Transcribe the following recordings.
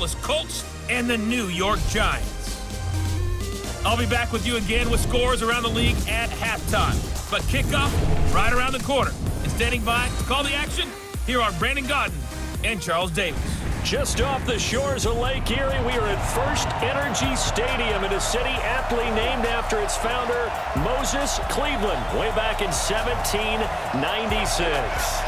Indianapolis Colts and the New York Giants. I'll be back with you again with scores around the league at halftime. But kickoff right around the corner. And standing by to call the action, here are Brandon Gaudin and Charles Davis. Just off the shores of Lake Erie, we are at First Energy Stadium in a city aptly named after its founder, Moses Cleveland, way back in 1796.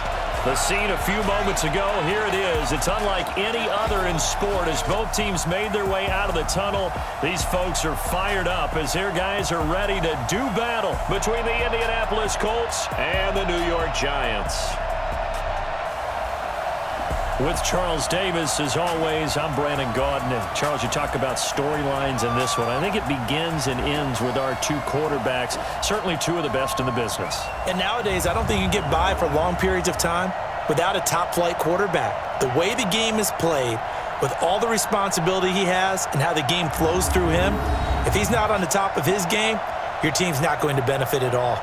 The scene a few moments ago, here it is. It's unlike any other in sport as both teams made their way out of the tunnel. These folks are fired up as their guys are ready to do battle between the Indianapolis Colts and the New York Giants. With Charles Davis, as always, I'm Brandon Gaudin. And Charles, you talk about storylines in this one. I think it begins and ends with our two quarterbacks, certainly two of the best in the business. And nowadays, I don't think you can get by for long periods of time without a top-flight quarterback. The way the game is played, with all the responsibility he has and how the game flows through him, if he's not on the top of his game, your team's not going to benefit at all.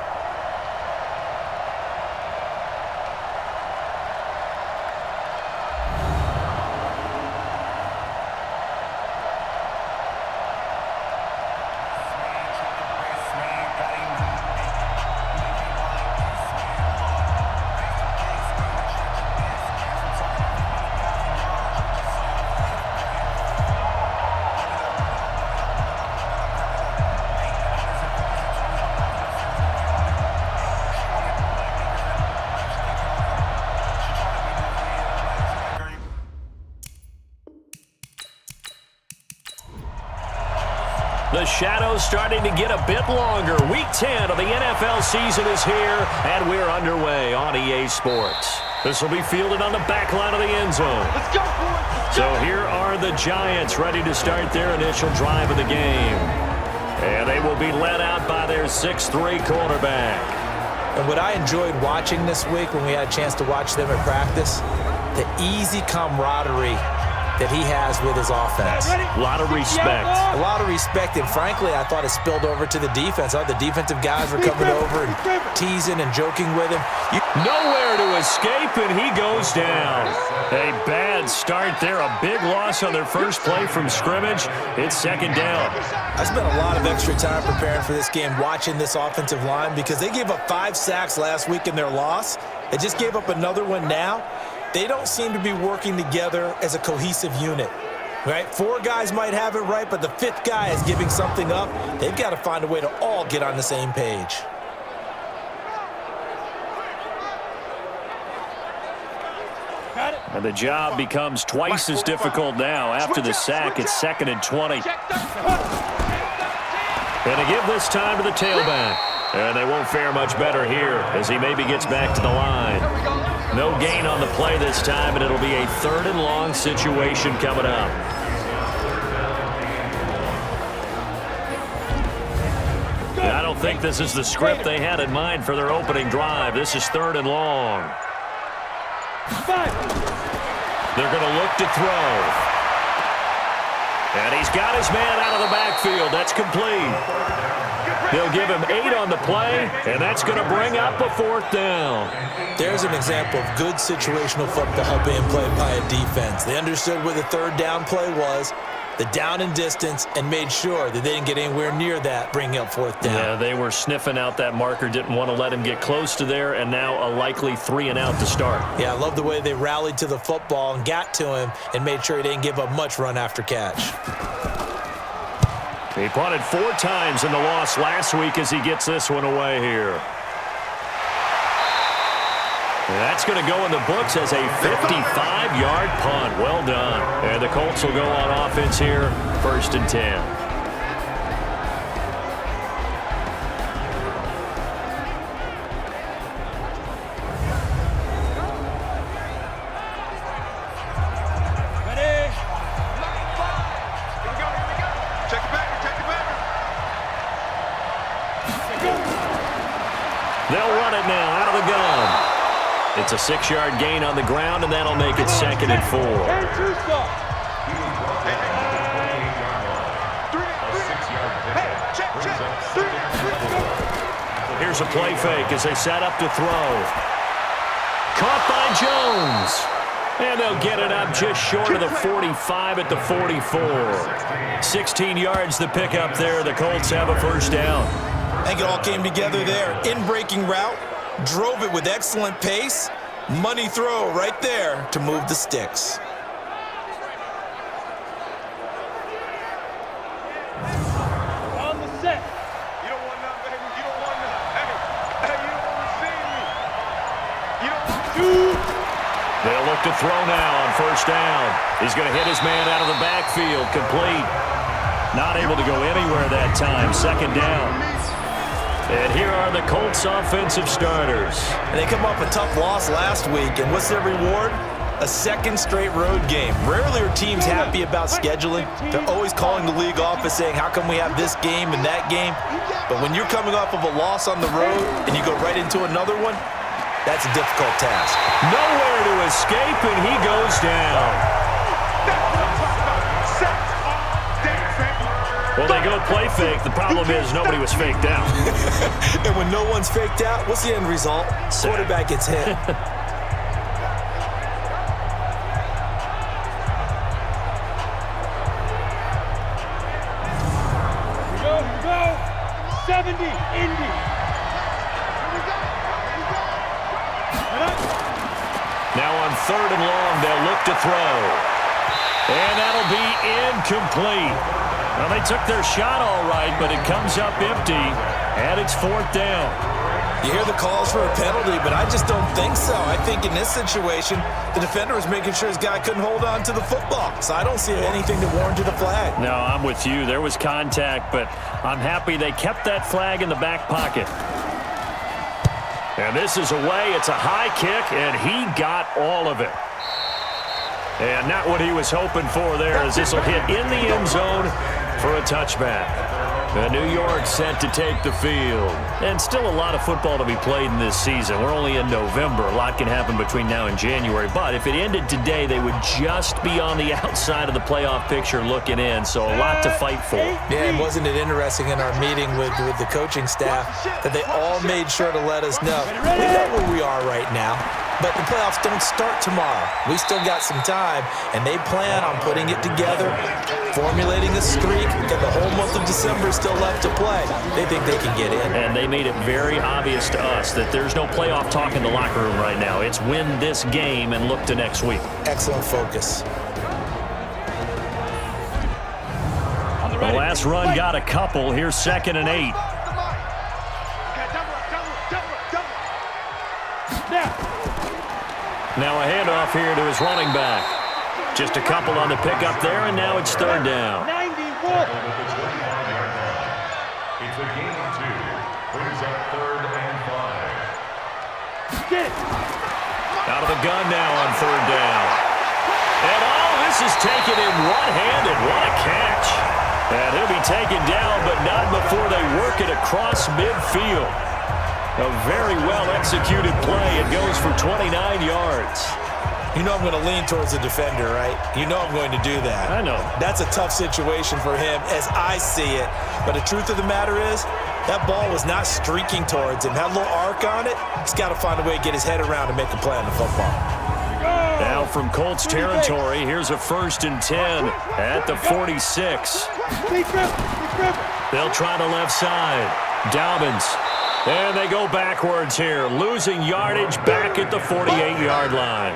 The shadow's starting to get a bit longer. Week 10 of the NFL season is here, and we're underway on EA Sports. This will be fielded on the back line of the end zone. Let's go, boys. So here are the Giants ready to start their initial drive of the game. And they will be led out by their 6'3" quarterback. And what I enjoyed watching this week when we had a chance to watch them at practice, the easy camaraderie that he has with his offense. A lot of respect. A lot of respect, and frankly, I thought it spilled over to the defense. The defensive guys were coming over and teasing and joking with him. Nowhere to escape, and he goes down. A bad start there. A big loss on their first play from scrimmage. It's second down. I spent a lot of extra time preparing for this game, watching this offensive line, because they gave up 5 sacks last week in their loss. They just gave up another one now. They don't seem to be working together as a cohesive unit, right? 4 guys might have it right, but the 5th guy is giving something up. They've got to find a way to all get on the same page. And the job becomes twice as difficult now. After the sack, it's 2nd and 20. And to give this time to the tailback. And they won't fare much better here as he maybe gets back to the line. No gain on the play this time, and it'll be a 3rd and long situation coming up. And I don't think this is the script they had in mind for their opening drive. This is 3rd and long. They're going to look to throw. And he's got his man out of the backfield. That's complete. They'll give him 8 on the play, and that's going to bring up a 4th down. There's an example of good situational football being played by a defense. They understood where the 3rd down play was, the down and distance, and made sure that they didn't get anywhere near that, bringing up 4th down. Yeah, they were sniffing out that marker, didn't want to let him get close to there, and now a likely 3 and out to start. Yeah, I love the way they rallied to the football and got to him and made sure he didn't give up much run after catch. He punted 4 times in the loss last week as he gets this one away here. And that's going to go in the books as a 55-yard punt. Well done. And the Colts will go on offense here, 1st and 10. They'll run it now out of the gun. It's a 6-yard gain on the ground, and that'll make it 2nd and 4. Here's a play fake as they set up to throw. Caught by Jones. And they'll get it up just short of the 45 at the 44. 16 yards to pick up there. The Colts have a first down. I think it all came together there. In-breaking route, drove it with excellent pace. Money throw right there to move the sticks. On the set. You don't want none, baby. You don't want none. Hey, you don't want to see me. You don't want to. They'll look to throw now on first down. He's going to hit his man out of the backfield. Complete. Not able to go anywhere that time. Second down. And here are the Colts offensive starters. And they come off a tough loss last week, and what's their reward? A second straight road game. Rarely are teams happy about scheduling. They're always calling the league office saying, how come we have this game and that game? But when you're coming off of a loss on the road and you go right into another one, that's a difficult task. Nowhere to escape, and he goes down. Well, they go play fake. The problem is nobody was faked out. And when no one's faked out, what's the end result? Quarterback gets hit. Go. 70, Indy. Now on third and long, they'll look to throw. And that'll be incomplete. Well, they took their shot all right, but it comes up empty, and it's fourth down. You hear the calls for a penalty, but I just don't think so. I think in this situation, the defender was making sure his guy couldn't hold on to the football. So I don't see anything that warranted a flag. No, I'm with you. There was contact, but I'm happy they kept that flag in the back pocket. And this is away. It's a high kick, and he got all of it. And not what he was hoping for there, as this will hit in the end zone for a touchback. New York set to take the field. And still a lot of football to be played in this season. We're only in November. A lot can happen between now and January. But if it ended today, they would just be on the outside of the playoff picture looking in. So a lot to fight for. Yeah, and wasn't it interesting in our meeting with the coaching staff that they all made sure to let us know. We know where we are right now. But the playoffs don't start tomorrow. We still got some time, and they plan on putting it together, formulating a streak. Got the whole month of December still left to play. They think they can get in. And they made it very obvious to us that there's no playoff talk in the locker room right now. It's win this game and look to next week. Excellent focus. The last run got a couple. Here's 2nd and 8. Now a handoff here to his running back. Just a couple on the pickup there, and now it's third down. 91. It's a gain of 2. Brings up 3rd and 5. Get it. Out of the gun now on third down. And all this is taken in one-handed. What a catch. And he'll be taken down, but not before they work it across midfield. A very well-executed play. It goes for 29 yards. You know I'm going to lean towards the defender, right? You know I'm going to do that. I know. That's a tough situation for him as I see it. But the truth of the matter is, that ball was not streaking towards him. Had a little arc on it. He's got to find a way to get his head around and make a play on the football. Now from Colts territory, here's a 1st and 10 at the 46. They'll try the left side. Dobbins. And they go backwards here, losing yardage back at the 48-yard line.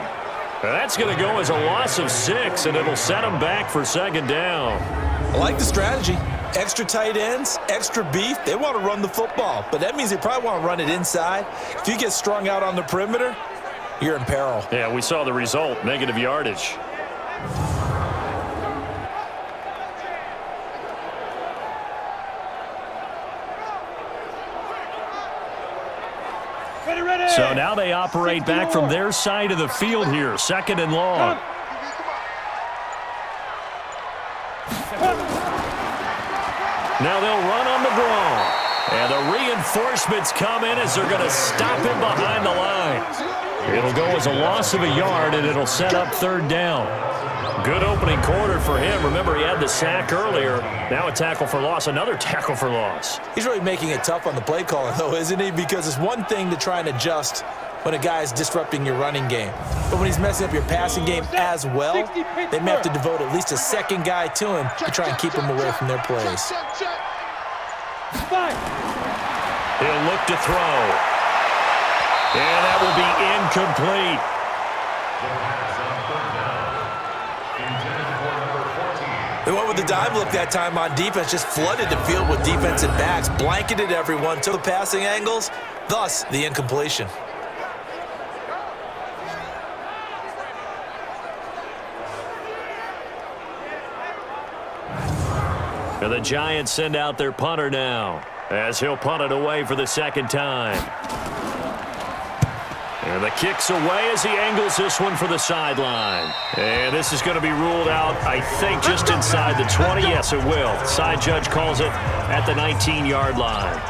That's going to go as a loss of 6, and it'll set them back for 2nd down. I like the strategy. Extra tight ends, extra beef. They want to run the football, but that means they probably want to run it inside. If you get strung out on the perimeter, you're in peril. Yeah, we saw the result, negative yardage. So now they operate back from their side of the field here, 2nd and long. Now they'll run on the draw. And the reinforcements come in as they're going to stop him behind the line. It'll go as a loss of a yard, and it'll set up 3rd down. Good opening quarter for him. Remember, he had the sack earlier. Now a tackle for loss, another tackle for loss. He's really making it tough on the play caller, though, isn't he? Because it's one thing to try and adjust when a guy is disrupting your running game. But when he's messing up your passing game as well, they may have to devote at least a second guy to him to try and keep him away from their plays. He'll look to throw. And that will be incomplete. They went with the dime look that time on defense, just flooded the field with defensive backs, blanketed everyone to the passing angles, thus the incompletion. And the Giants send out their punter now, as he'll punt it away for the second time. And the kick's away as he angles this one for the sideline. And this is going to be ruled out, I think, just inside the 20. Yes, it will. Side judge calls it at the 19-yard line.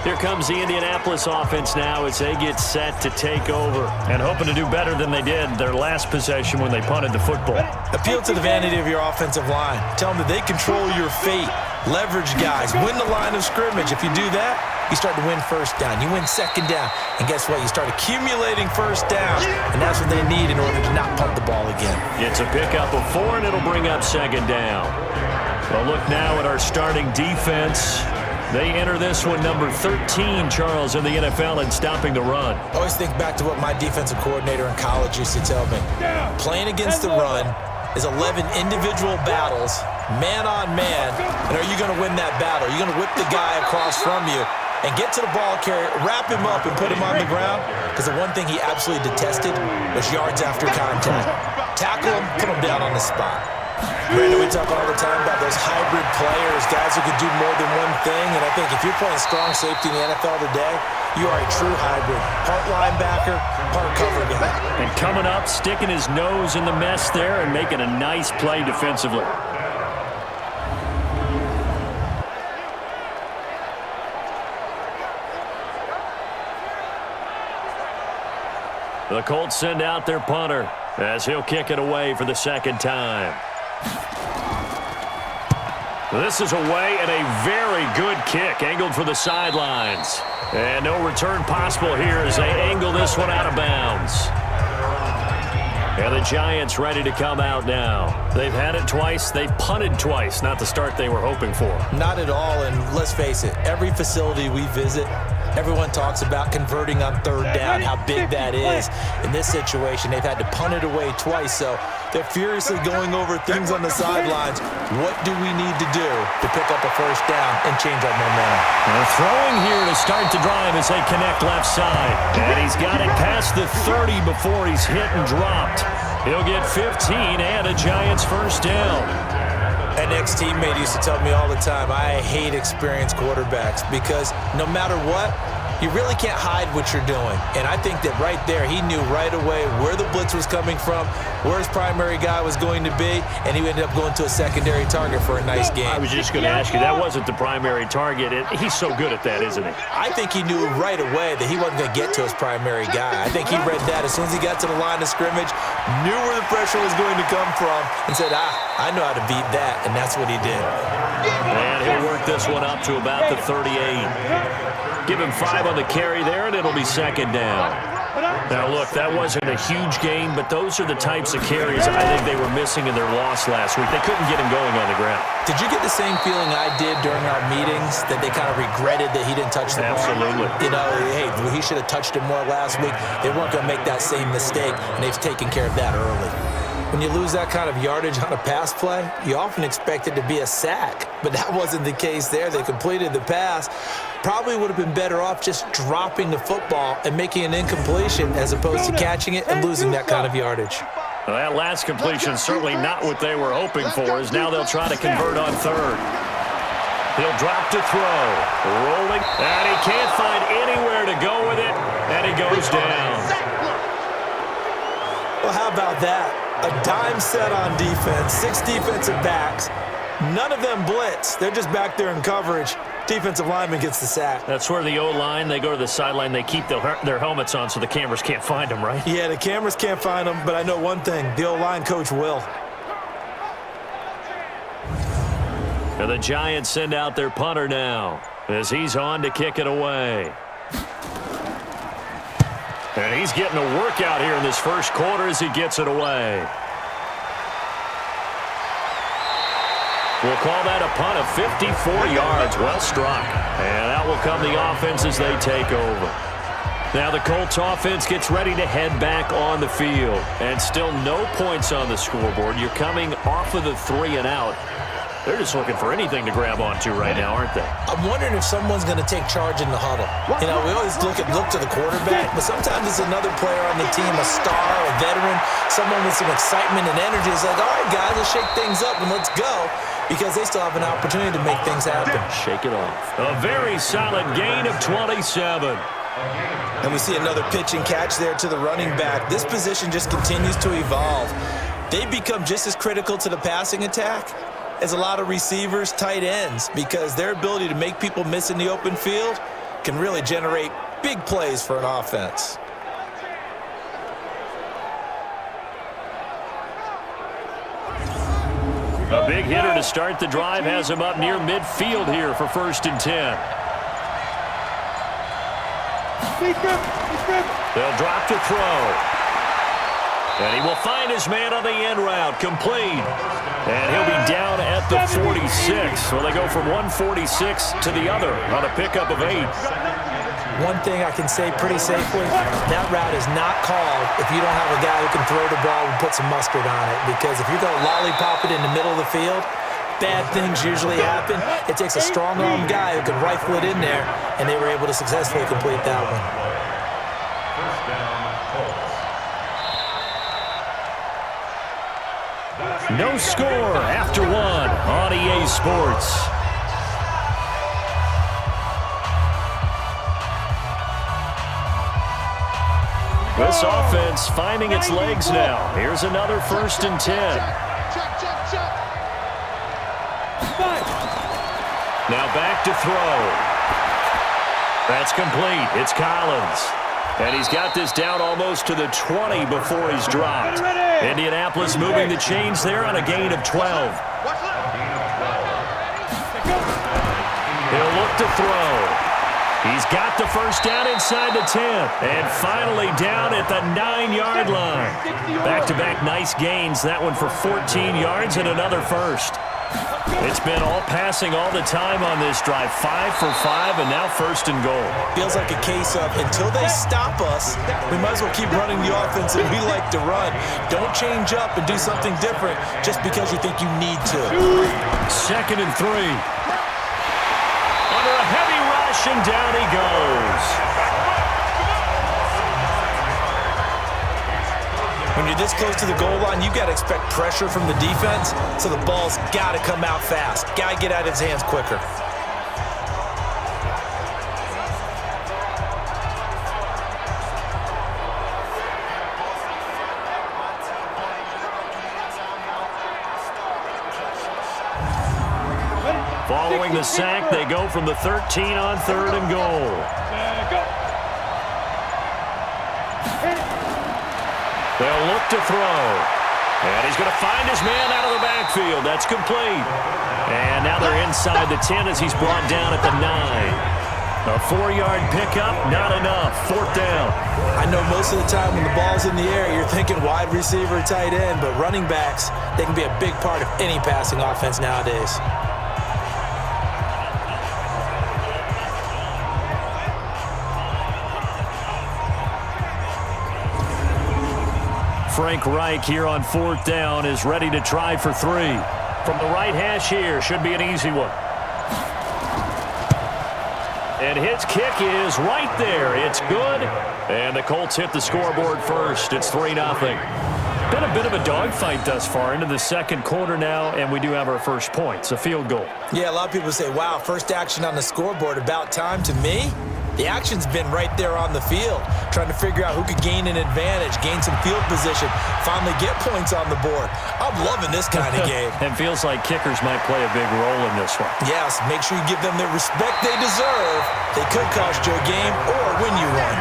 Here comes the Indianapolis offense now as they get set to take over and hoping to do better than they did their last possession when they punted the football. Appeal to the vanity of your offensive line. Tell them that they control your fate. Leverage guys. Win the line of scrimmage. If you do that, you start to win first down. You win second down. And guess what? You start accumulating first down. And that's what they need in order to not punt the ball again. It's a pickup of 4, and it'll bring up second down. Well, look now at our starting defense. They enter this one number 13, Charles, in the NFL in stopping the run. I always think back to what my defensive coordinator in college used to tell me. Playing against the run is 11 individual battles, man on man, and are you going to win that battle? Are you going to whip the guy across from you and get to the ball carrier, wrap him up, and put him on the ground? Because the one thing he absolutely detested was yards after contact. Tackle him, put him down on the spot. Brandon, we talk all the time about those hybrid players, guys who can do more than one thing, and I think if you're playing strong safety in the NFL today, you are a true hybrid. Part linebacker, part cover guy. And coming up, sticking his nose in the mess there and making a nice play defensively. The Colts send out their punter as he'll kick it away for the second time. This is away and a very good kick, angled for the sidelines. And no return possible here as they angle this one out of bounds. And the Giants ready to come out now. They've had it twice. They've punted twice. Not the start they were hoping for. Not at all, and let's face it, every facility we visit, everyone talks about converting on third down, how big that is. In this situation, they've had to punt it away twice, so they're furiously going over things on the sidelines. What do we need to do to pick up a first down and change our momentum? And throwing here to start the drive as they connect left side. And he's got it past the 30 before he's hit and dropped. He'll get 15 and a Giants first down. An ex-teammate used to tell me all the time, I hate experienced quarterbacks because no matter what, you really can't hide what you're doing. And I think that right there, he knew right away where the blitz was coming from, where his primary guy was going to be, and he ended up going to a secondary target for a nice game. I was just going to ask you, that wasn't the primary target. He's so good at that, isn't he? I think he knew right away that he wasn't going to get to his primary guy. I think he read that as soon as he got to the line of scrimmage, knew where the pressure was going to come from, and said, I know how to beat that, and that's what he did. And he'll work this one up to about the 38. Give him 5 on the carry there, and it'll be second down. Now, look, that wasn't a huge gain, but those are the types of carries I think they were missing in their loss last week. They couldn't get him going on the ground. Did you get the same feeling I did during our meetings, that they kind of regretted that he didn't touch the ball? Absolutely. You know, hey, he should have touched it more last week. They weren't going to make that same mistake, and they've taken care of that early. When you lose that kind of yardage on a pass play, you often expect it to be a sack, but that wasn't the case there. They completed the pass. Probably would have been better off just dropping the football and making an incompletion as opposed to catching it and losing that kind of yardage. Well, that last completion certainly not what they were hoping for, as now they'll try to convert on third. He'll drop to throw. Rolling, and he can't find anywhere to go with it, and he goes down. Well, how about that? A dime set on defense, 6 defensive backs. None of them blitz. They're just back there in coverage. Defensive lineman gets the sack. That's where the O-line, they go to the sideline, they keep their helmets on so the cameras can't find them, right? Yeah, the cameras can't find them, but I know one thing. The O-line coach will. And the Giants send out their punter now as he's on to kick it away. And he's getting a workout here in this first quarter as he gets it away. We'll call that a punt of 54 yards. Well struck. And out will come the offense as they take over. Now the Colts offense gets ready to head back on the field. And still no points on the scoreboard. You're coming off of the 3 and out. They're just looking for anything to grab onto right now, aren't they? I'm wondering if someone's going to take charge in the huddle. You know, we always look to the quarterback, but sometimes it's another player on the team, a star, a veteran, someone with some excitement and energy. It's like, all right, guys, let's shake things up and let's go, because they still have an opportunity to make things happen. Shake it off. A very solid gain of 27. And we see another pitch and catch there to the running back. This position just continues to evolve. They become just as critical to the passing attack as a lot of receivers, tight ends, because their ability to make people miss in the open field can really generate big plays for an offense. A big hitter to start the drive has him up near midfield here for 1st and 10. They'll drop to throw. And he will find his man on the end route, complete. And he'll be down at the 46. Well, they go from 146 to the other on a pickup of 8. One thing I can say pretty safely, that route is not called if you don't have a guy who can throw the ball and put some mustard on it. Because if you're going to lollipop it in the middle of the field, bad things usually happen. It takes a strong-armed guy who can rifle it in there, and they were able to successfully complete that one. First down, Colts. No score after 1 on EA Sports. This offense finding its legs now. Here's another 1st and 10. Now back to throw. That's complete. It's Collins. And he's got this down almost to the 20 before he's dropped. Indianapolis moving the chains there on a gain of 12. He'll look to throw. He's got the first down inside the 10. And finally down at the 9-yard line. Back-to-back nice gains. That one for 14 yards and another first. It's been all passing all the time on this drive. 5 for 5 and now 1st and goal. Feels like a case of until they stop us, we might as well keep running the offense that we like to run. Don't change up and do something different just because you think you need to. 2nd and 3. Under a heavy rush and down he goes. When you're this close to the goal line, you've got to expect pressure from the defense, so the ball's got to come out fast. Got to get out of his hands quicker. Following the sack, they go from the 13 on 3rd and goal. They'll look to throw. And he's going to find his man out of the backfield. That's complete. And now they're inside the 10 as he's brought down at the 9. A 4-yard pickup, not enough. 4th down. I know most of the time when the ball's in the air, you're thinking wide receiver, tight end, but running backs, they can be a big part of any passing offense nowadays. Frank Reich here on 4th down is ready to try for 3. From the right hash here, should be an easy one. And his kick is right there. It's good. And the Colts hit the scoreboard first. It's 3-0. Been a bit of a dogfight thus far into the 2nd quarter now, and we do have our first points, a field goal. Yeah, a lot of people say, wow, first action on the scoreboard, about time. To me, the action's been right there on the field, trying to figure out who could gain an advantage, gain some field position, finally get points on the board. I'm loving this kind of game. And feels like kickers might play a big role in this one. Yes, make sure you give them the respect they deserve. They could cost you a game or win you one.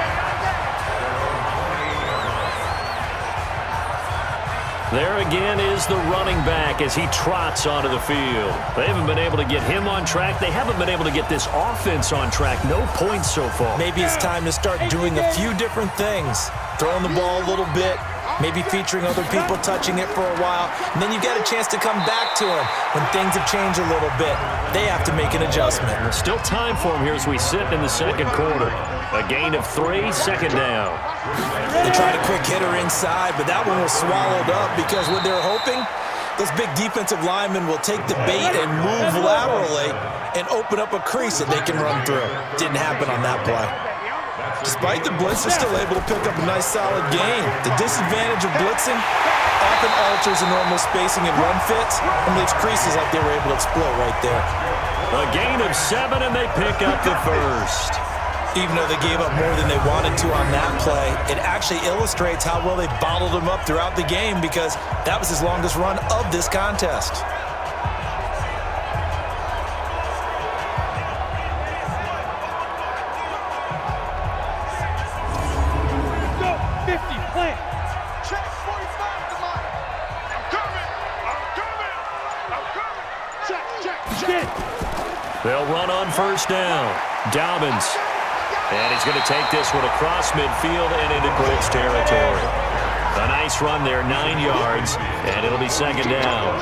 There again is the running back as he trots onto the field. They haven't been able to get him on track. They haven't been able to get this offense on track. No points so far. Maybe it's time to start doing a few different things. Throwing the ball a little bit, maybe featuring other people touching it for a while, and then you get a chance to come back to him when things have changed a little bit. They have to make an adjustment. There's still time for him here as we sit in the second quarter. A gain of 3, second down. They tried a quick hitter inside, but that one was swallowed up because what they're hoping, those big defensive linemen will take the bait and move laterally and open up a crease that they can run through. Didn't happen on that play. Despite the blitz, they're still able to pick up a nice solid gain. The disadvantage of blitzing often alters the normal spacing and run fits and leaves creases like they were able to exploit right there. A gain of 7, and they pick up the first. Even though they gave up more than they wanted to on that play, it actually illustrates how well they bottled them up throughout the game because that was his longest run of this contest. Go, 50, plant. Check 45 to mine. I'm coming. Check. They'll run on first down. Dobbins. And he's going to take this one across midfield and into Colts territory. A nice run there, 9 yards, and it'll be second down.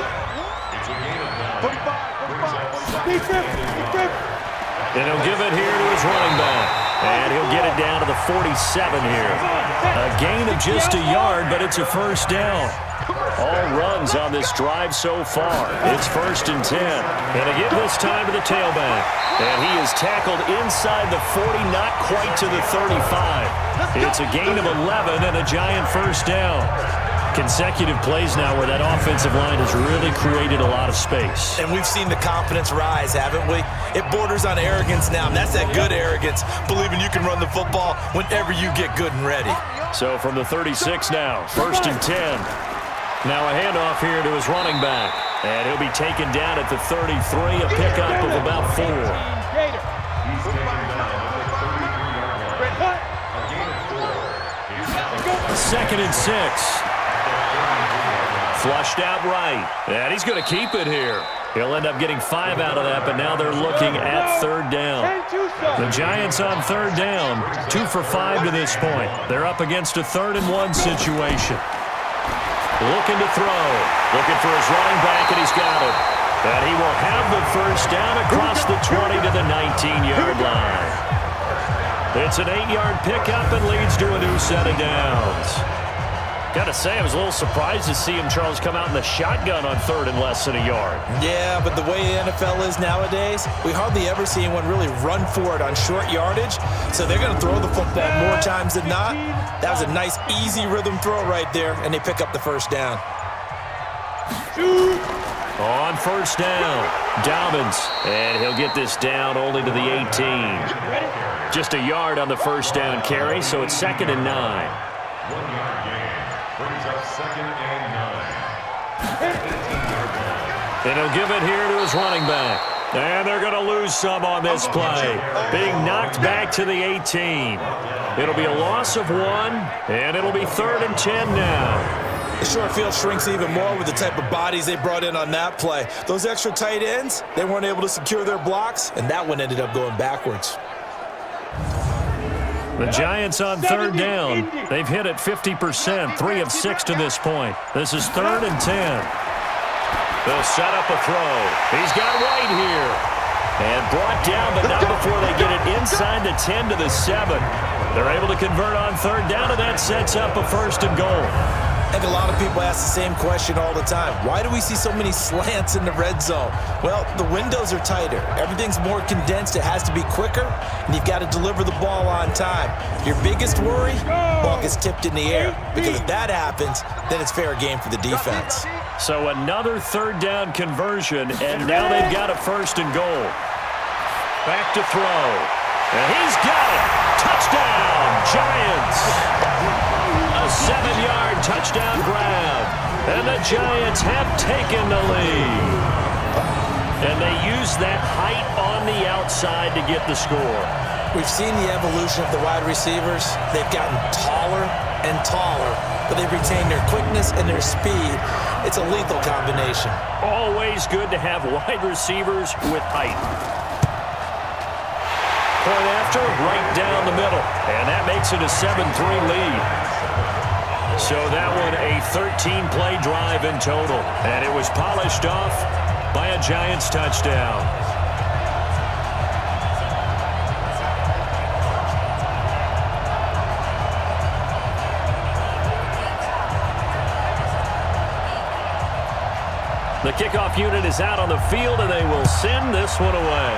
And he'll give it here to his running back. And he'll get it down to the 47 here. A gain of just a yard, but it's a first down. All runs on this drive so far. It's 1st and 10. And to give this time to the tailback. And he is tackled inside the 40, not quite to the 35. It's a gain of 11 and a giant first down. Consecutive plays now where that offensive line has really created a lot of space. And we've seen the confidence rise, haven't we? It borders on arrogance now, and that's that good arrogance, believing you can run the football whenever you get good and ready. So from the 36 now, 1st and 10. Now a handoff here to his running back. And he'll be taken down at the 33, a pickup of about 4. Second and 6. Flushed out right. And he's going to keep it here. He'll end up getting 5 out of that, but now they're looking at 3rd down. The Giants on 3rd down, 2 for 5 to this point. They're up against a 3rd and 1 situation. Looking to throw. Looking for his running back, and he's got it. And he will have the first down across the 20 to the 19-yard line. It's an 8-yard pickup and leads to a new set of downs. Got to say, I was a little surprised to see him, Charles, come out in the shotgun on 3rd and less than a yard. Yeah, but the way the NFL is nowadays, we hardly ever see anyone really run for it on short yardage. So they're going to throw the football more times than not. That was a nice, easy rhythm throw right there, and they pick up the first down. On first down, Dobbins, and he'll get this down only to the 18. Just a yard on the first down carry, so it's 2nd and 9. 1-yard gain brings up 2nd and 9. And he'll give it here to his running back. And they're going to lose some on this play. Being knocked back to the 18. It'll be a loss of 1, and it'll be 3rd and 10 now. The short field shrinks even more with the type of bodies they brought in on that play. Those extra tight ends, they weren't able to secure their blocks, and that one ended up going backwards. The Giants on 3rd down. They've hit it 50%, 3 of 6 to this point. This is 3rd and 10. They'll set up a throw. He's got White here. And brought down, but not before they get it inside the 10 to the 7. They're able to convert on 3rd down, and that sets up a 1st and goal. I think a lot of people ask the same question all the time. Why do we see so many slants in the red zone? Well, the windows are tighter. Everything's more condensed. It has to be quicker, and you've got to deliver the ball on time. Your biggest worry, ball gets tipped in the air. Because if that happens, then it's fair game for the defense. So another 3rd down conversion, and now they've got a 1st and goal. Back to throw. And he's got it. Touchdown, Giants. A 7-yard touchdown grab. And the Giants have taken the lead. And they use use that height on the outside to get the score. We've seen the evolution of the wide receivers. They've gotten taller and taller, but they've retained their quickness and their speed. It's a lethal combination. Always good to have wide receivers with height. Point after, right down the middle. And that makes it a 7-3 lead. So that one a 13-play drive in total. And it was polished off by a Giants touchdown. The kickoff unit is out on the field, and they will send this one away.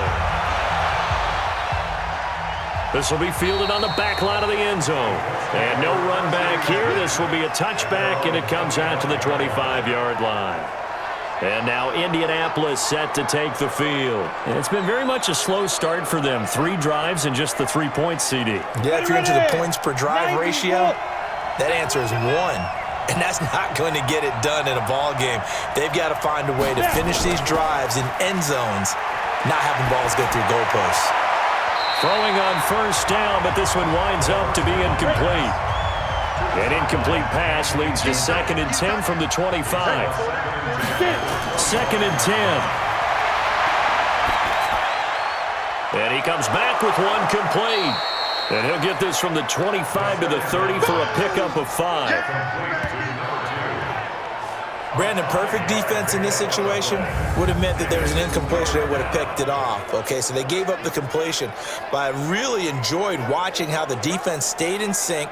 This will be fielded on the back line of the end zone. And no run back here. This will be a touchback, and it comes out to the 25-yard line. And now Indianapolis set to take the field. And it's been very much a slow start for them. 3 drives and just the 3 points, CD. Yeah, if you're into the points per drive ratio, that answer is 1. And that's not going to get it done in a ball game. They've got to find a way to finish these drives in end zones, not having balls go through goalposts. Throwing on first down, but this one winds up to be incomplete. An incomplete pass leads to 2nd and 10 from the 25. 2nd and 10. And he comes back with one complete. And he'll get this from the 25 to the 30 for a pickup of 5. Brandon, perfect defense in this situation would have meant that there was an incompletion. They would have picked it off. Okay, so they gave up the completion. But I really enjoyed watching how the defense stayed in sync,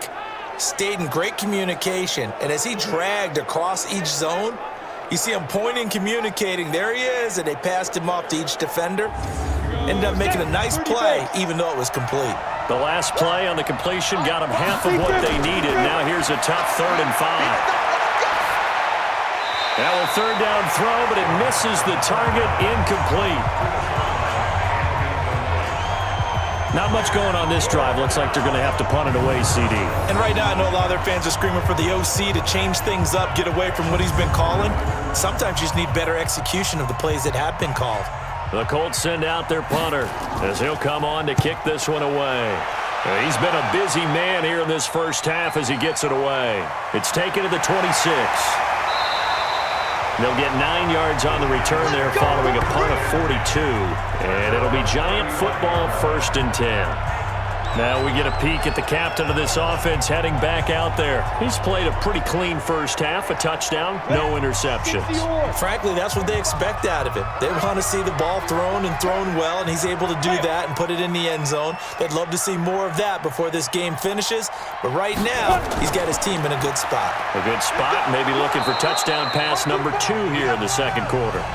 stayed in great communication. And as he dragged across each zone, you see him pointing, communicating. There he is, and they passed him off to each defender. Ended up making a nice play, even though it was complete. The last play on the completion got them half of what they needed. Now here's a tough 3rd and 5. Now a 3rd down throw, but it misses the target, incomplete. Not much going on this drive. Looks like they're going to have to punt it away, CD. And right now I know a lot of their fans are screaming for the OC to change things up, get away from what he's been calling. Sometimes you just need better execution of the plays that have been called. The Colts send out their punter as he'll come on to kick this one away. He's been a busy man here in this first half as he gets it away. It's taken to the 26. They'll get 9 yards on the return there following a punt of 42. And it'll be Giant football, 1st and 10. Now we get a peek at the captain of this offense heading back out there. He's played a pretty clean first half, a touchdown, no interceptions. Frankly, that's what they expect out of him. They want to see the ball thrown and thrown well, and he's able to do that and put it in the end zone. They'd love to see more of that before this game finishes. But right now, he's got his team in a good spot. A good spot, maybe looking for touchdown pass number 2 here in the 2nd quarter.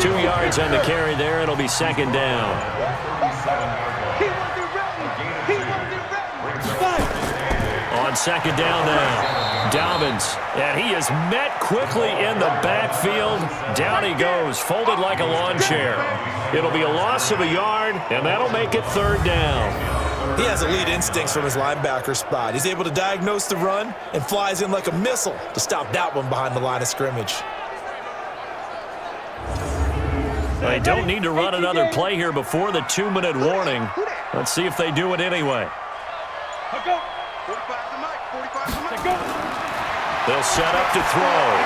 2 yards on the carry there. It'll be 2nd down. On 2nd down now, Dobbins, and he is met quickly in the backfield. Down he goes, folded like a lawn chair. It'll be a loss of a yard, and that'll make it 3rd down. He has elite instincts from his linebacker spot. He's able to diagnose the run and flies in like a missile to stop that one behind the line of scrimmage. They don't need to run another play here before the 2-minute warning. Let's see if they do it anyway. They'll set up to throw.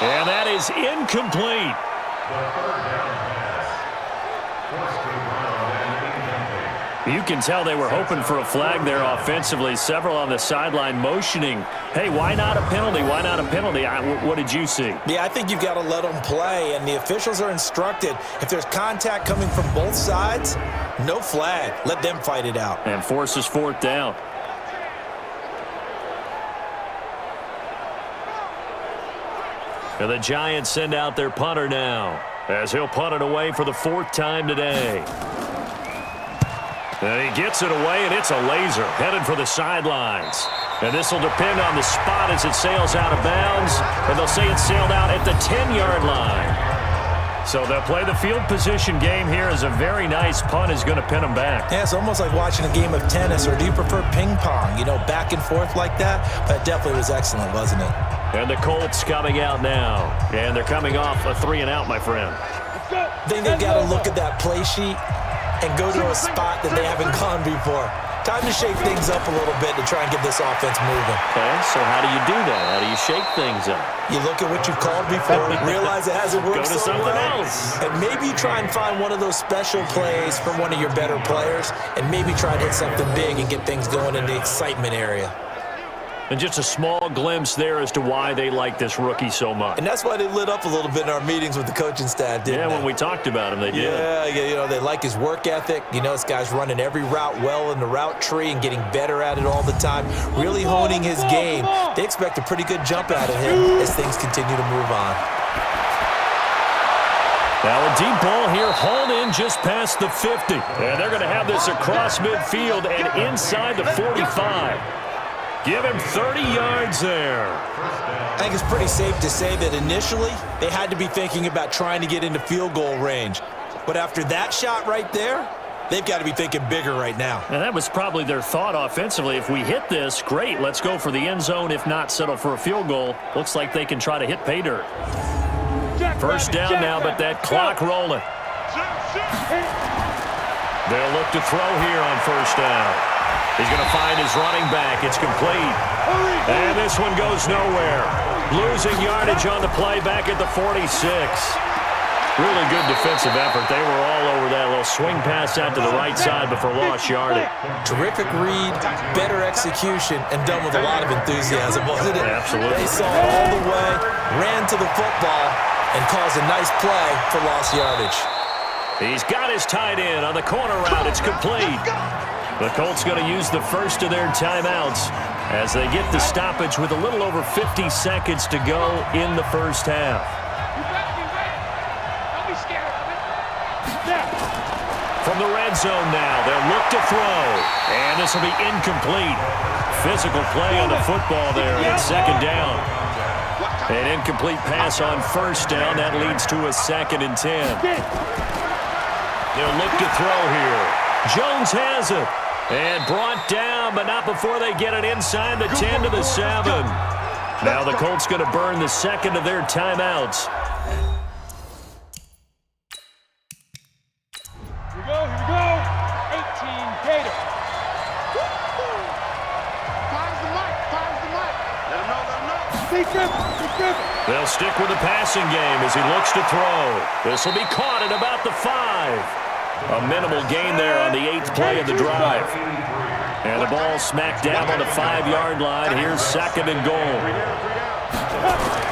And that is incomplete. You can tell they were hoping for a flag there offensively. Several on the sideline motioning, hey, why not a penalty? Why not a penalty? What did you see? Yeah, I think you've got to let them play, and the officials are instructed, if there's contact coming from both sides, no flag. Let them fight it out. And forces 4th down. And the Giants send out their punter now as he'll punt it away for the 4th time today. And he gets it away, and it's a laser headed for the sidelines. And this will depend on the spot as it sails out of bounds. And they'll say it sailed out at the 10-yard line. So they'll play the field position game here as a very nice punt is going to pin them back. Yeah, it's almost like watching a game of tennis, or do you prefer ping pong? You know, back and forth like that? That definitely was excellent, wasn't it? And the Colts coming out now. And they're coming off a 3-and-out, my friend. I think they've got to look at that play sheet and go to a spot that they haven't gone before. Time to shake things up a little bit to try and get this offense moving. Okay, so how do you do that? How do you shake things up? You look at what you've called before, realize it hasn't worked Go to so something well, else. and maybe try and find one of those special plays from one of your better players, and maybe try to hit something big and get things going in the excitement area. And just a small glimpse there as to why they like this rookie so much. And that's why they lit up a little bit in our meetings with the coaching staff, didn't they? Yeah, when we talked about him, they did. Yeah, you know, they like his work ethic. You know, this guy's running every route well in the route tree and getting better at it all the time, really honing his game. They expect a pretty good jump out of him as things continue to move on. Now a deep ball here, hauled in just past the 50. And they're going to have this across midfield and inside the 45. Give him 30 yards there. I think it's pretty safe to say that initially they had to be thinking about trying to get into field goal range. But after that shot right there, they've got to be thinking bigger right now. And that was probably their thought offensively. If we hit this, great, let's go for the end zone. If not, settle for a field goal. Looks like they can try to hit pay dirt. First down now, but that clock rolling. They'll look to throw here on first down. He's going to find his running back. It's complete. And this one goes nowhere. Losing yardage on the play back at the 46. Really good defensive effort. They were all over that little swing pass out to the right side before lost yardage. Terrific read, better execution, and done with a lot of enthusiasm, wasn't it? Absolutely. They saw it all the way, ran to the football, and caused a nice play for lost yardage. He's got his tight end on the corner route. It's complete. The Colts going to use the first of their timeouts as they get the stoppage with a little over 50 seconds to go in the first half. From the red zone now, they'll look to throw. And this will be incomplete. Physical play on the football there, and second down. An incomplete pass on first down. That leads to a 2nd and 10. They'll look to throw here. Jones has it. And brought down, but not before they get it inside the 10 to the 7. Now the Colts going to burn the second of their timeouts. Here we go. 18 Gator. Fires the mic. Let him know. Secret. They'll stick with the passing game as he looks to throw. This will be caught at about the 5. A minimal gain there on the 8th play of the drive. And the ball smacked down on the 5-yard line. Here's 2nd and goal.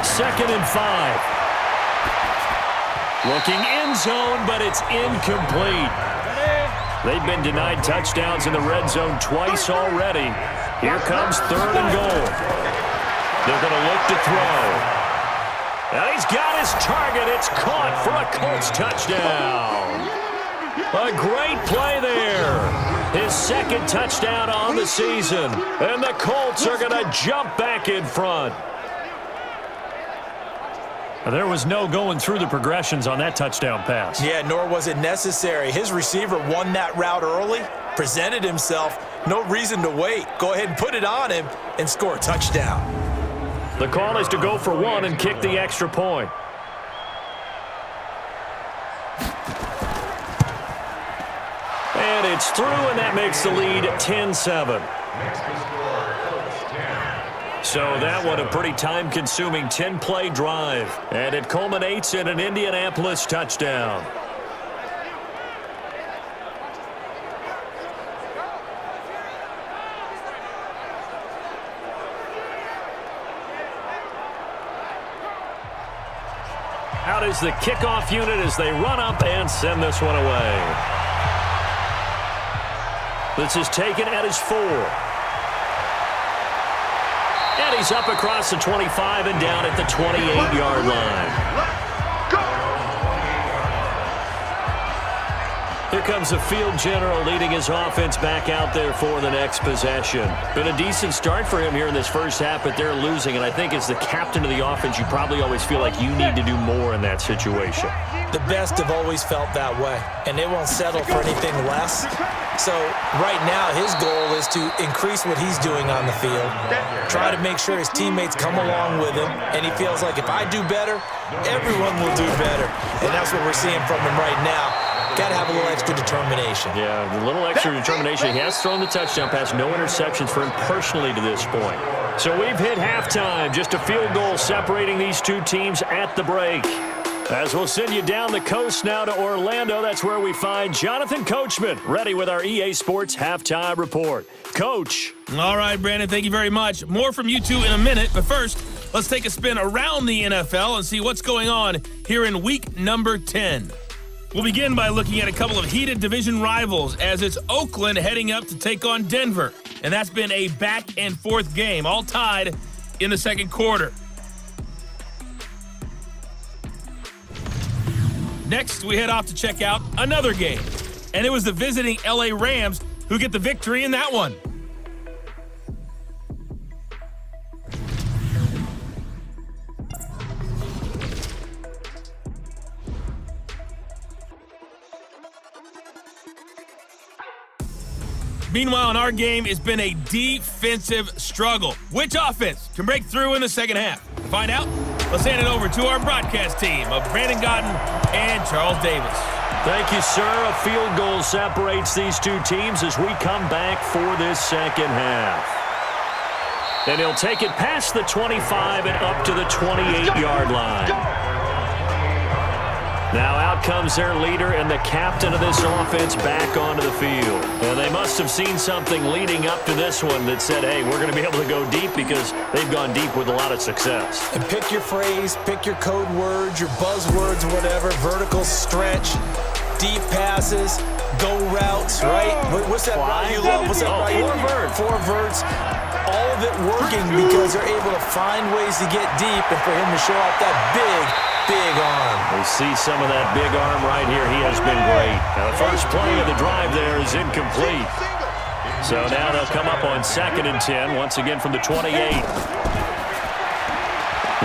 2nd and 5. Looking end zone, but it's incomplete. They've been denied touchdowns in the red zone twice already. Here comes 3rd and goal. They're going to look to throw. And he's got his target. It's caught for a Colts touchdown. A great play there. His 2nd touchdown on the season. And the Colts are going to jump back in front. There was no going through the progressions on that touchdown pass. Yeah, nor was it necessary. His receiver won that route early, presented himself. No reason to wait. Go ahead and put it on him and score a touchdown. The call is to go for 1 and kick the extra point. And it's through, and that makes the lead 10-7. So that one a pretty time-consuming 10-play drive. And it culminates in an Indianapolis touchdown. Out is the kickoff unit as they run up and send this one away. This is taken at his 4. And he's up across the 25 and down at the 28-yard line. Here comes the field general leading his offense back out there for the next possession. Been a decent start for him here in this first half, but they're losing. And I think as the captain of the offense, you probably always feel like you need to do more in that situation. The best have always felt that way, and they won't settle for anything less. So Right now, his goal is to increase what he's doing on the field, try to make sure his teammates come along with him, and he feels like if I do better, everyone will do better. And that's what we're seeing from him right now. Got to have a little extra determination. Yeah, a little extra determination. He has thrown the touchdown pass, no interceptions for him personally to this point. So we've hit halftime, just a field goal separating these two teams at the break. As we'll send you down the coast now to Orlando, that's where we find Jonathan Coachman, ready with our EA Sports Halftime Report. Coach. All right, Brandon, thank you very much. More from you two in a minute, but first, let's take a spin around the NFL and see what's going on here in week number 10. We'll begin by looking at a couple of heated division rivals as it's Oakland heading up to take on Denver. And that's been a back-and-forth game, all tied in the second quarter. Next, we head off to check out another game. And it was the visiting LA Rams who get the victory in that one. Meanwhile, in our game, it's been a defensive struggle. Which offense can break through in the second half? To find out, let's hand it over to our broadcast team of Brandon Gaudin and Charles Davis. Thank you, sir. A field goal separates these two teams as we come back for this second half. And he'll take it past the 25 and up to the 28-yard line. Now out comes their leader and the captain of this offense back onto the field. And they must have seen something leading up to this one that said, hey, we're going to be able to go deep because they've gone deep with a lot of success. And pick your phrase, pick your code words, your buzzwords, whatever, vertical stretch, deep passes, go routes, right? What's that route you love? What's that route you love? Four verts. All of it working because they're able to find ways to get deep and for him to show off that big arm. We see some of that big arm right here. He has been great. Now, the first play of the drive there is incomplete. So now they'll come up on 2nd and 10, once again from the 28.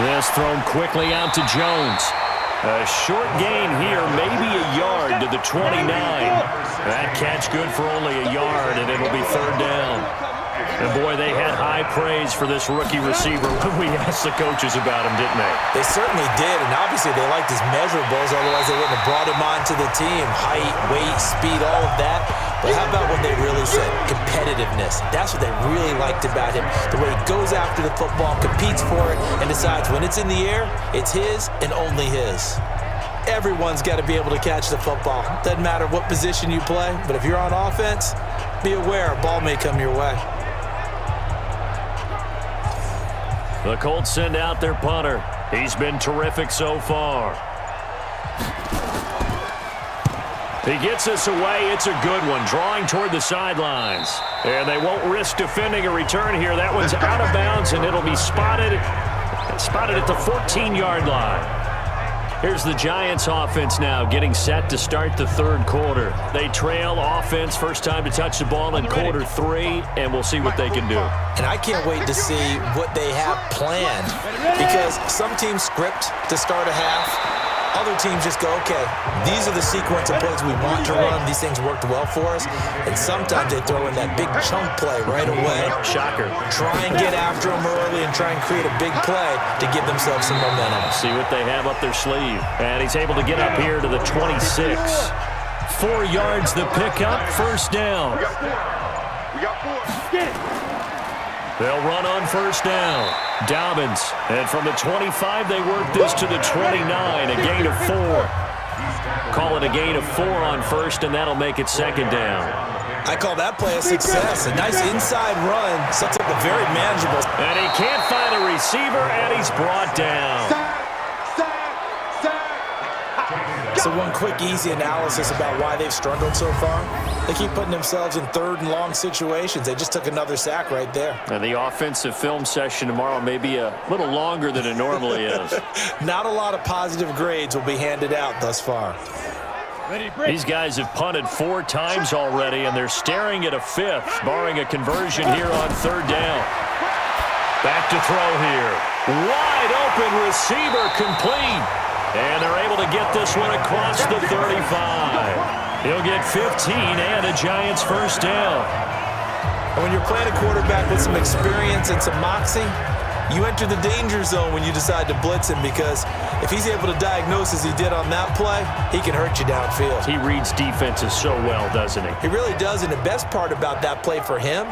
This thrown quickly out to Jones. A short gain here, maybe a yard to the 29. That catch good for only a yard, and it'll be 3rd down. And, boy, they had high praise for this rookie receiver when we asked the coaches about him, didn't they? They certainly did, and obviously they liked his measurables, otherwise they wouldn't have brought him onto the team. Height, weight, speed, all of that. But how about what they really said? Competitiveness. That's what they really liked about him. The way he goes after the football, competes for it, and decides when it's in the air, it's his and only his. Everyone's got to be able to catch the football. Doesn't matter what position you play, but if you're on offense, be aware a ball may come your way. The Colts send out their punter. He's been terrific so far. He gets us away. It's a good one, drawing toward the sidelines. And they won't risk defending a return here. That one's out of bounds, and it'll be spotted at the 14-yard line. Here's the Giants offense now getting set to start the 3rd quarter. They trail offense, first time to touch the ball in quarter 3, and we'll see what they can do. And I can't wait to see what they have planned because some teams script to start a half. Other teams just go, okay, these are the sequence of plays we want to run. These things worked well for us. And sometimes they throw in that big chunk play right away. Shocker. Try and get after them early and try and create a big play to give themselves some momentum. See what they have up their sleeve. And he's able to get up here to the 26. 4 yards the pickup, 1st down. We got 4. They'll run on 1st down. Dobbins. And from the 25, they work this to the 29, a gain of 4. Call it a gain of 4 on 1st, and that'll make it 2nd down. I call that play a success. A nice inside run. Sets up a very manageable. And he can't find a receiver, and he's brought down. So one quick, easy analysis about why they've struggled so far. They keep putting themselves in 3rd and long situations. They just took another sack right there. And the offensive film session tomorrow may be a little longer than it normally is. Not a lot of positive grades will be handed out thus far. These guys have punted 4 times already, and they're staring at a 5th, barring a conversion here on 3rd down. Back to throw here. Wide open receiver complete. And they're able to get this one across the 35. He'll get 15 and a Giants first down. And when you're playing a quarterback with some experience and some moxie, you enter the danger zone when you decide to blitz him, because if he's able to diagnose as he did on that play, he can hurt you downfield. He reads defenses so well, doesn't he? He really does, and the best part about that play for him,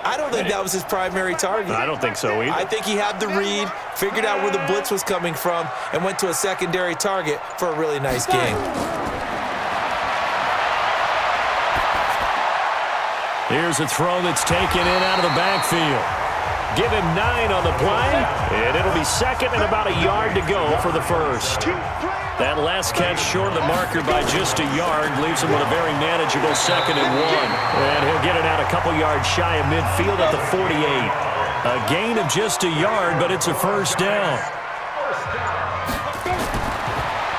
I don't think that was his primary target. I don't think so either. I think he had the read, figured out where the blitz was coming from, and went to a secondary target for a really nice game. Here's a throw that's taken in out of the backfield. Give him 9 on the play, and it'll be second and about a yard to go for the first. That last catch short of the marker by just a yard leaves him with a very manageable 2nd and 1. And he'll get it out a couple yards shy of midfield at the 48. A gain of just a yard, but it's a first down.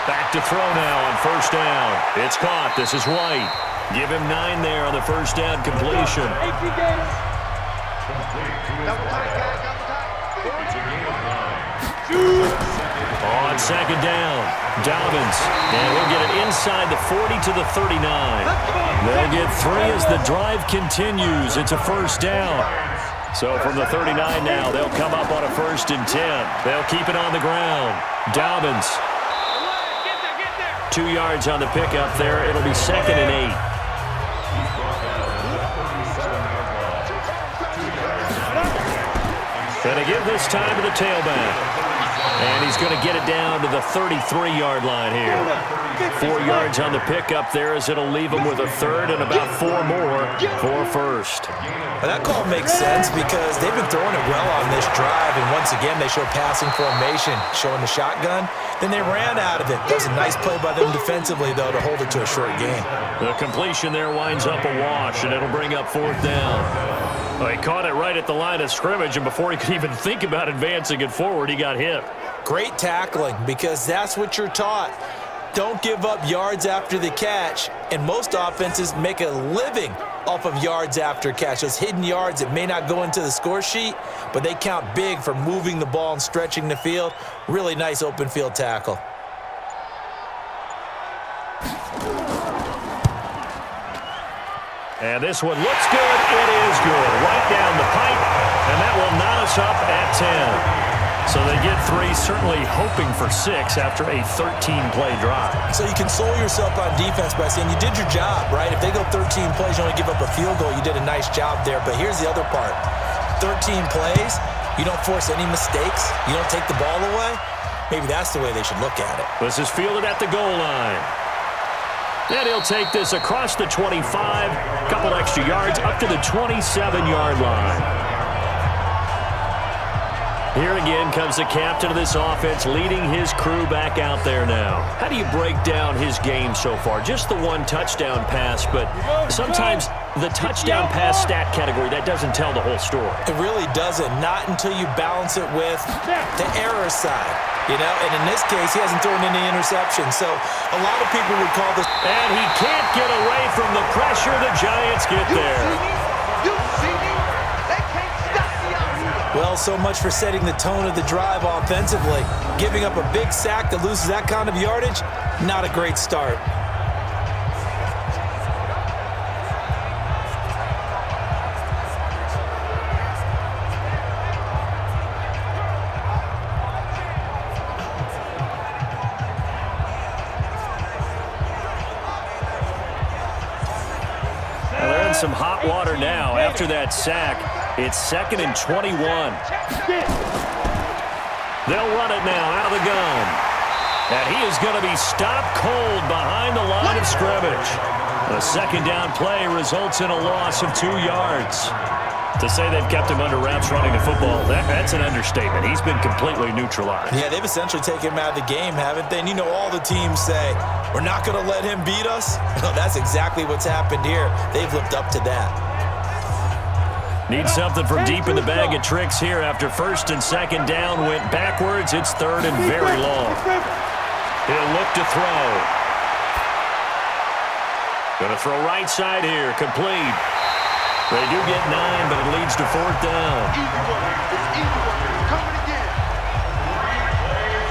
Back to throw now on first down. It's caught. This is White. Give him 9 there on the first down completion. On second down, Dobbins, and he'll get it inside the 40 to the 39. They'll get 3 as the drive continues. It's a first down. So from the 39 now, they'll come up on a 1st and 10. They'll keep it on the ground. Dobbins. 2 yards on the pickup there. It'll be 2nd and 8. Going to give this time to the tailback. And he's going to get it down to the 33-yard line here. 4 yards on the pickup there, as it'll leave him with a 3rd and about 4 more for first. Well, that call makes sense because they've been throwing it well on this drive, and once again they show passing formation, showing the shotgun. Then they ran out of it. That was a nice play by them defensively, though, to hold it to a short gain. The completion there winds up a wash, and it'll bring up 4th down. Well, he caught it right at the line of scrimmage, and before he could even think about advancing it forward, he got hit. Great tackling, because that's what you're taught. Don't give up yards after the catch, and most offenses make a living off of yards after catch. Those hidden yards that may not go into the score sheet, but they count big for moving the ball and stretching the field. Really nice open field tackle. And this one looks good. It is good. Right down the pipe, and that will knot us up at 10. So they get 3, certainly hoping for 6 after a 13-play drive. So you console yourself on defense by saying you did your job, right? If they go 13 plays, you only give up a field goal, you did a nice job there. But here's the other part. 13 plays, you don't force any mistakes, you don't take the ball away. Maybe that's the way they should look at it. This is fielded at the goal line. And he'll take this across the 25, couple extra yards up to the 27-yard line. Here again comes the captain of this offense, leading his crew back out there now. How do you break down his game so far? Just the 1 touchdown pass, but sometimes the touchdown pass stat category, that doesn't tell the whole story. It really doesn't, not until you balance it with the error side. You know, and in this case, he hasn't thrown any interceptions. So a lot of people would call this. And he can't get away from the pressure. The Giants get there. Well, so much for setting the tone of the drive offensively. Giving up a big sack that loses that kind of yardage, not a great start. Some hot water now after that sack. It's 2nd and 21. They'll run it now out of the gun. And he is going to be stopped cold behind the line of scrimmage. The 2nd down play results in a loss of 2 yards. To say they've kept him under wraps running the football, that's an understatement. He's been completely neutralized. Yeah, they've essentially taken him out of the game, haven't they? And you know, all the teams say, we're not going to let him beat us. No, that's exactly what's happened here. They've lived up to that. Need something from deep in the bag of tricks here after 1st and 2nd down went backwards. It's 3rd and very long. He'll look to throw. Going to throw right side here, complete. They do get 9, but it leads to 4th down.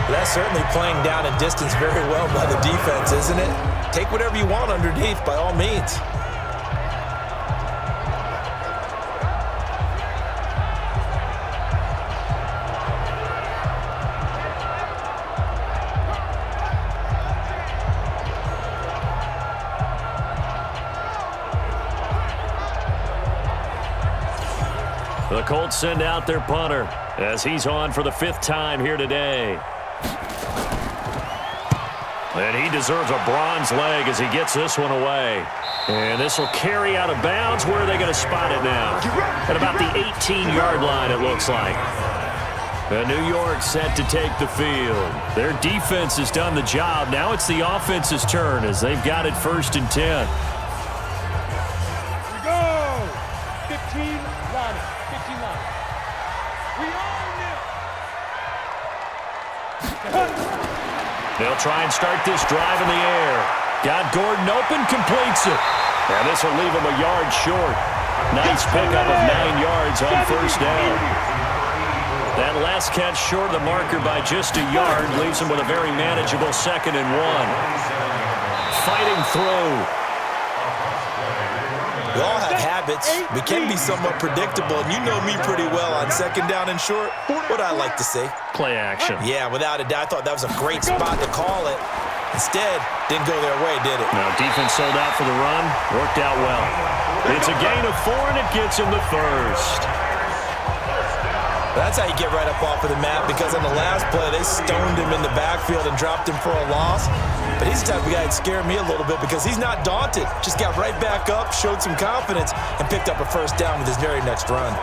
That's certainly playing down and distance very well by the defense, isn't it? Take whatever you want underneath, by all means. The Colts send out their punter as he's on for the 5th time here today. And he deserves a bronze leg as he gets this one away. And this will carry out of bounds. Where are they going to spot it now? At about the 18-yard line, it looks like. And New York set to take the field. Their defense has done the job. Now it's the offense's turn as they've got it 1st and 10. Here we go. 15 line. 15 line. We own them. They'll try and start this drive in the air. Got Gordon open, completes it. And this will leave him a yard short. Nice pickup of 9 yards on 1st down. That last catch short of the marker by just a yard leaves him with a very manageable 2nd and 1. Fighting through. We all have habits. We can be somewhat predictable, and you know me pretty well on 2nd down and short. What I like to say. Play action. Yeah, without a doubt, I thought that was a great spot to call it. Instead, didn't go their way, did it? Now, defense sold out for the run. Worked out well. It's a gain of 4, and it gets him the 1st. That's how you get right up off of the map, because on the last play, they stoned him in the backfield and dropped him for a loss. But he's the type of guy that scared me a little bit because he's not daunted. Just got right back up, showed some confidence, and picked up a 1st down with his very next run.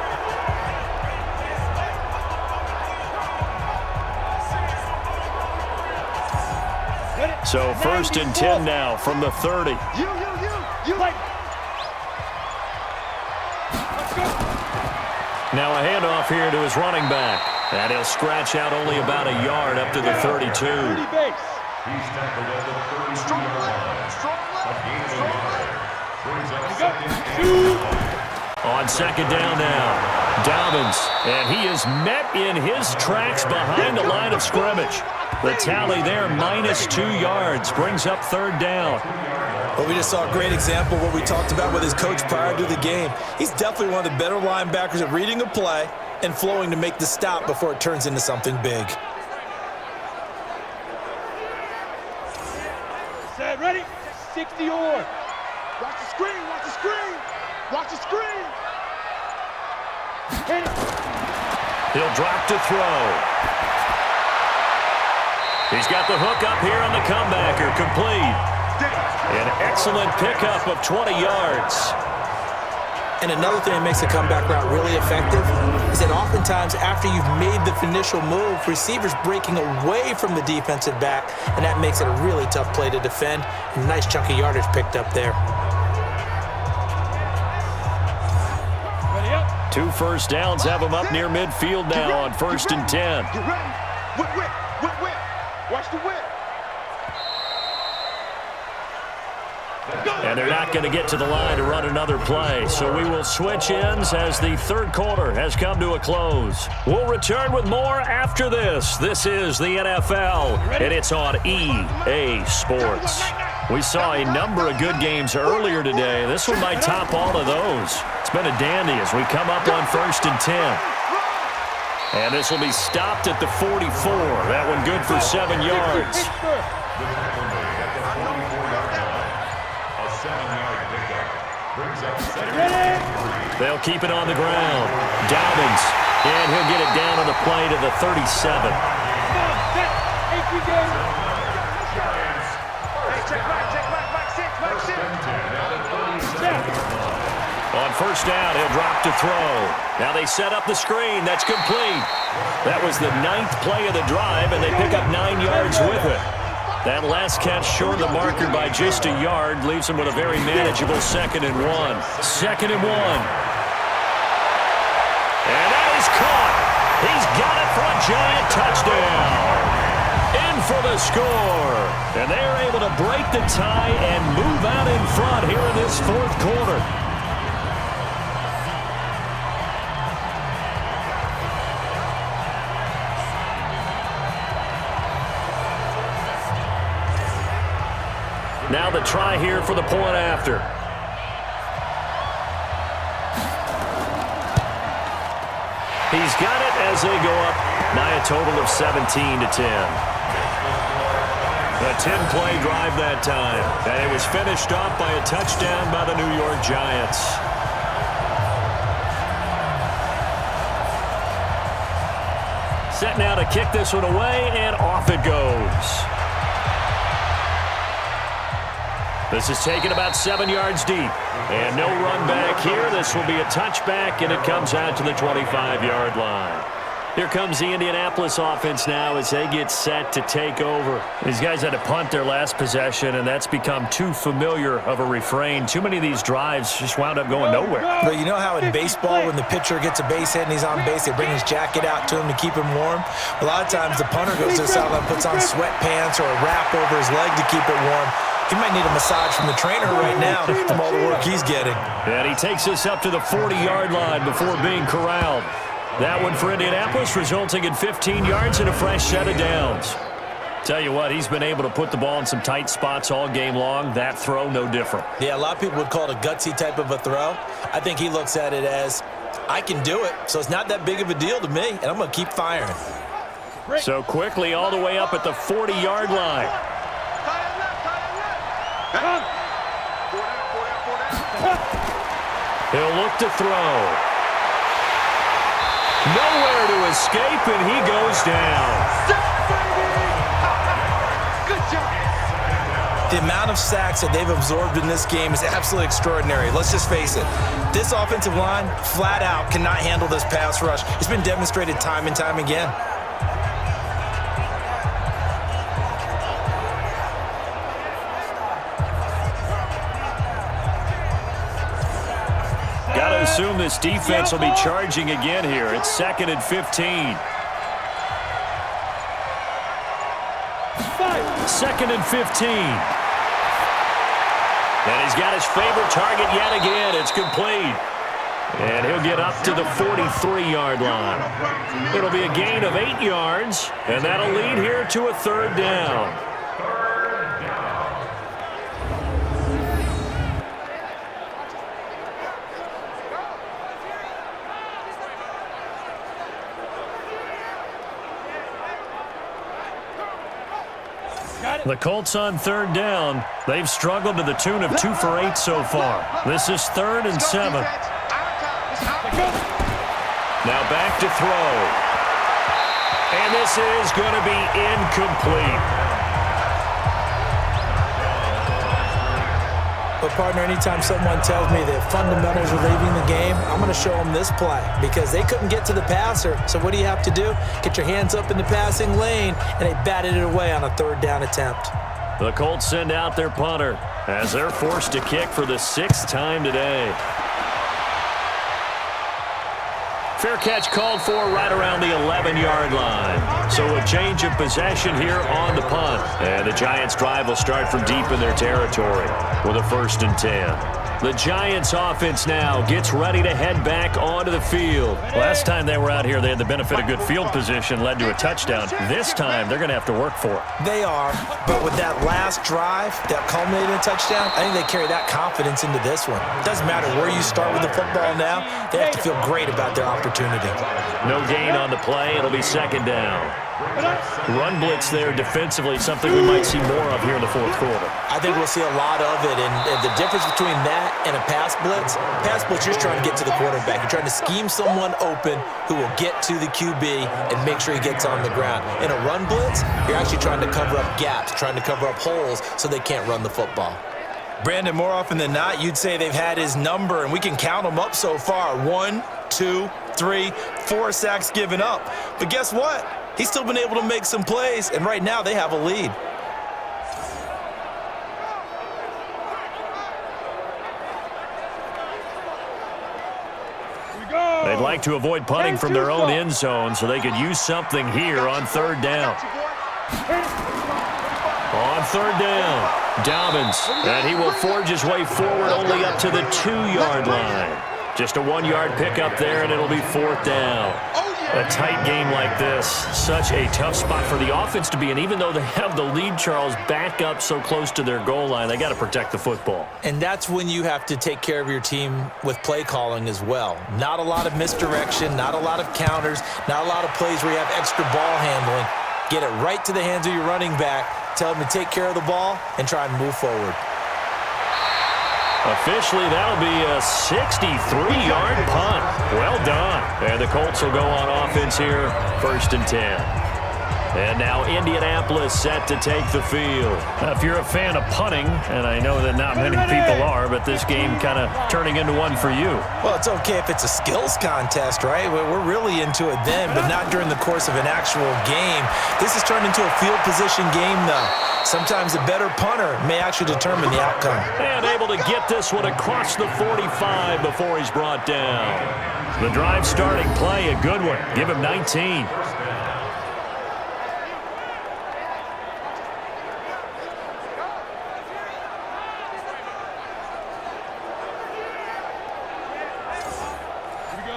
So 1st and 10 now from the 30. You like. Let's go. Now a handoff here to his running back. And he'll scratch out only about a yard up to the 32. 30 base. He's tackled at the 32-yard line. A gain of a yard. Brings up 2nd and 2. On 2nd down now, Dobbins. And he is met in his tracks behind the line of scrimmage. The tally there, -2 yards, brings up 3rd down. Well, we just saw a great example of what we talked about with his coach prior to the game. He's definitely one of the better linebackers at reading a play and flowing to make the stop before it turns into something big. Set, ready? 60 or. Watch the screen, watch the screen. Watch the screen. Hit it. He'll drop to throw. He's got the hook up here on the comebacker, complete. An excellent pickup of 20 yards. And another thing that makes a comeback route really effective is that oftentimes after you've made the initial move, receivers breaking away from the defensive back, and that makes it a really tough play to defend. And nice chunk of yardage picked up there. Ready up. 2 1st downs have him up near midfield now on 1st and 10. Get ready. Whip. Watch the whip. And they're not going to get to the line to run another play. So we will switch ends as the 3rd quarter has come to a close. We'll return with more after this. This is the NFL, and it's on EA Sports. We saw a number of good games earlier today. This one might top all of those. It's been a dandy as we come up on 1st and 10. And this will be stopped at the 44. That one good for 7 yards. The tackle made at the 44-yard line. A 7-yard pickup. Brings up 2nd and 3. They'll keep it on the ground. Dobbins, and he'll get it down on the play to the 37. On 1st down, he'll drop to throw. Now they set up the screen. That's complete. That was the 9th play of the drive, and they pick up 9 yards with it. That last catch short of the marker by just a yard leaves him with a very manageable 2nd and 1. 2nd and 1. And that is caught. He's got it for a giant touchdown. In for the score. And they're able to break the tie and move out in front here in this 4th quarter. Now the try here for the point after. He's got it as they go up by a total of 17-10. A 10-play drive that time, and it was finished off by a touchdown by the New York Giants. Set now to kick this one away, and off it goes. This is taken about 7 yards deep. And no run back here. This will be a touchback, and it comes out to the 25-yard line. Here comes the Indianapolis offense now as they get set to take over. These guys had to punt their last possession, and that's become too familiar of a refrain. Too many of these drives just wound up going nowhere. But you know how in baseball, when the pitcher gets a base hit and he's on base, they bring his jacket out to him to keep him warm? A lot of times the punter goes to the sideline, puts on sweatpants or a wrap over his leg to keep it warm. He might need a massage from the trainer right now from all the work he's getting. And he takes us up to the 40-yard line before being corralled. That one for Indianapolis, resulting in 15 yards and a fresh set of downs. Tell you what, he's been able to put the ball in some tight spots all game long. That throw, no different. Yeah, a lot of people would call it a gutsy type of a throw. I think he looks at it as, I can do it, so it's not that big of a deal to me, and I'm going to keep firing. So quickly all the way up at the 40-yard line. He'll look to throw. Nowhere to escape, and he goes down. Good job. The amount of sacks that they've absorbed in this game is absolutely extraordinary. Let's just face it. This offensive line, flat out, cannot handle this pass rush. It's been demonstrated time and time again. Got to assume this defense will be charging again here. It's 2nd and 15. 2nd and 15. And he's got his favorite target yet again. It's complete. And he'll get up to the 43-yard line. It'll be a gain of 8 yards, and that'll lead here to a 3rd down. The Colts on 3rd down. They've struggled to the tune of 2 for 8 so far. This is 3rd and 7. Now back to throw. And this is going to be incomplete. But, partner, anytime someone tells me that fundamentals are leaving the game, I'm going to show them this play because they couldn't get to the passer. So what do you have to do? Get your hands up in the passing lane, and they batted it away on a 3rd down attempt. The Colts send out their punter as they're forced to kick for the 6th time today. Fair catch called for right around the 11-yard line. So a change of possession here on the punt. And the Giants' drive will start from deep in their territory with a 1st and 10. The Giants' offense now gets ready to head back onto the field. Last time they were out here, they had the benefit of good field position, led to a touchdown. This time, they're going to have to work for it. They are, but with that last drive that culminated in a touchdown, I think they carry that confidence into this one. It doesn't matter where you start with the football now. They have to feel great about their opportunity. No gain on the play. It'll be 2nd down. Run blitz there defensively, something we might see more of here in the 4th quarter. I think we'll see a lot of it, and the difference between that and a pass blitz, you're just trying to get to the quarterback. You're trying to scheme someone open who will get to the QB and make sure he gets on the ground. In a run blitz, you're actually trying to cover up gaps, trying to cover up holes so they can't run the football. Brandon, more often than not, you'd say they've had his number, and we can count them up so far. 1, 2, 3, 4 sacks given up. But guess what? He's still been able to make some plays, and right now they have a lead. They'd like to avoid punting from their own end zone so they could use something here on 3rd down. On 3rd down, Dobbins, and he will forge his way forward only up to the 2-yard line. Just a 1-yard pickup there, and it'll be 4th down. A tight game like this, such a tough spot for the offense to be in. Even though they have the lead, Charles, back up so close to their goal line, they got to protect the football. And that's when you have to take care of your team with play calling as well. Not a lot of misdirection, not a lot of counters, not a lot of plays where you have extra ball handling. Get it right to the hands of your running back, tell him to take care of the ball, and try and move forward. Officially, that'll be a 63-yard punt. Well done. And the Colts will go on offense here, 1st and 10. And now Indianapolis set to take the field. If you're a fan of punting, and I know that not many people are, but this game kind of turning into one for you. Well, it's okay if it's a skills contest, right? We're really into it then, but not during the course of an actual game. This has turned into a field position game, though. Sometimes a better punter may actually determine the outcome. And able to get this one across the 45 before he's brought down. The drive starting play, a good one. Give him 19.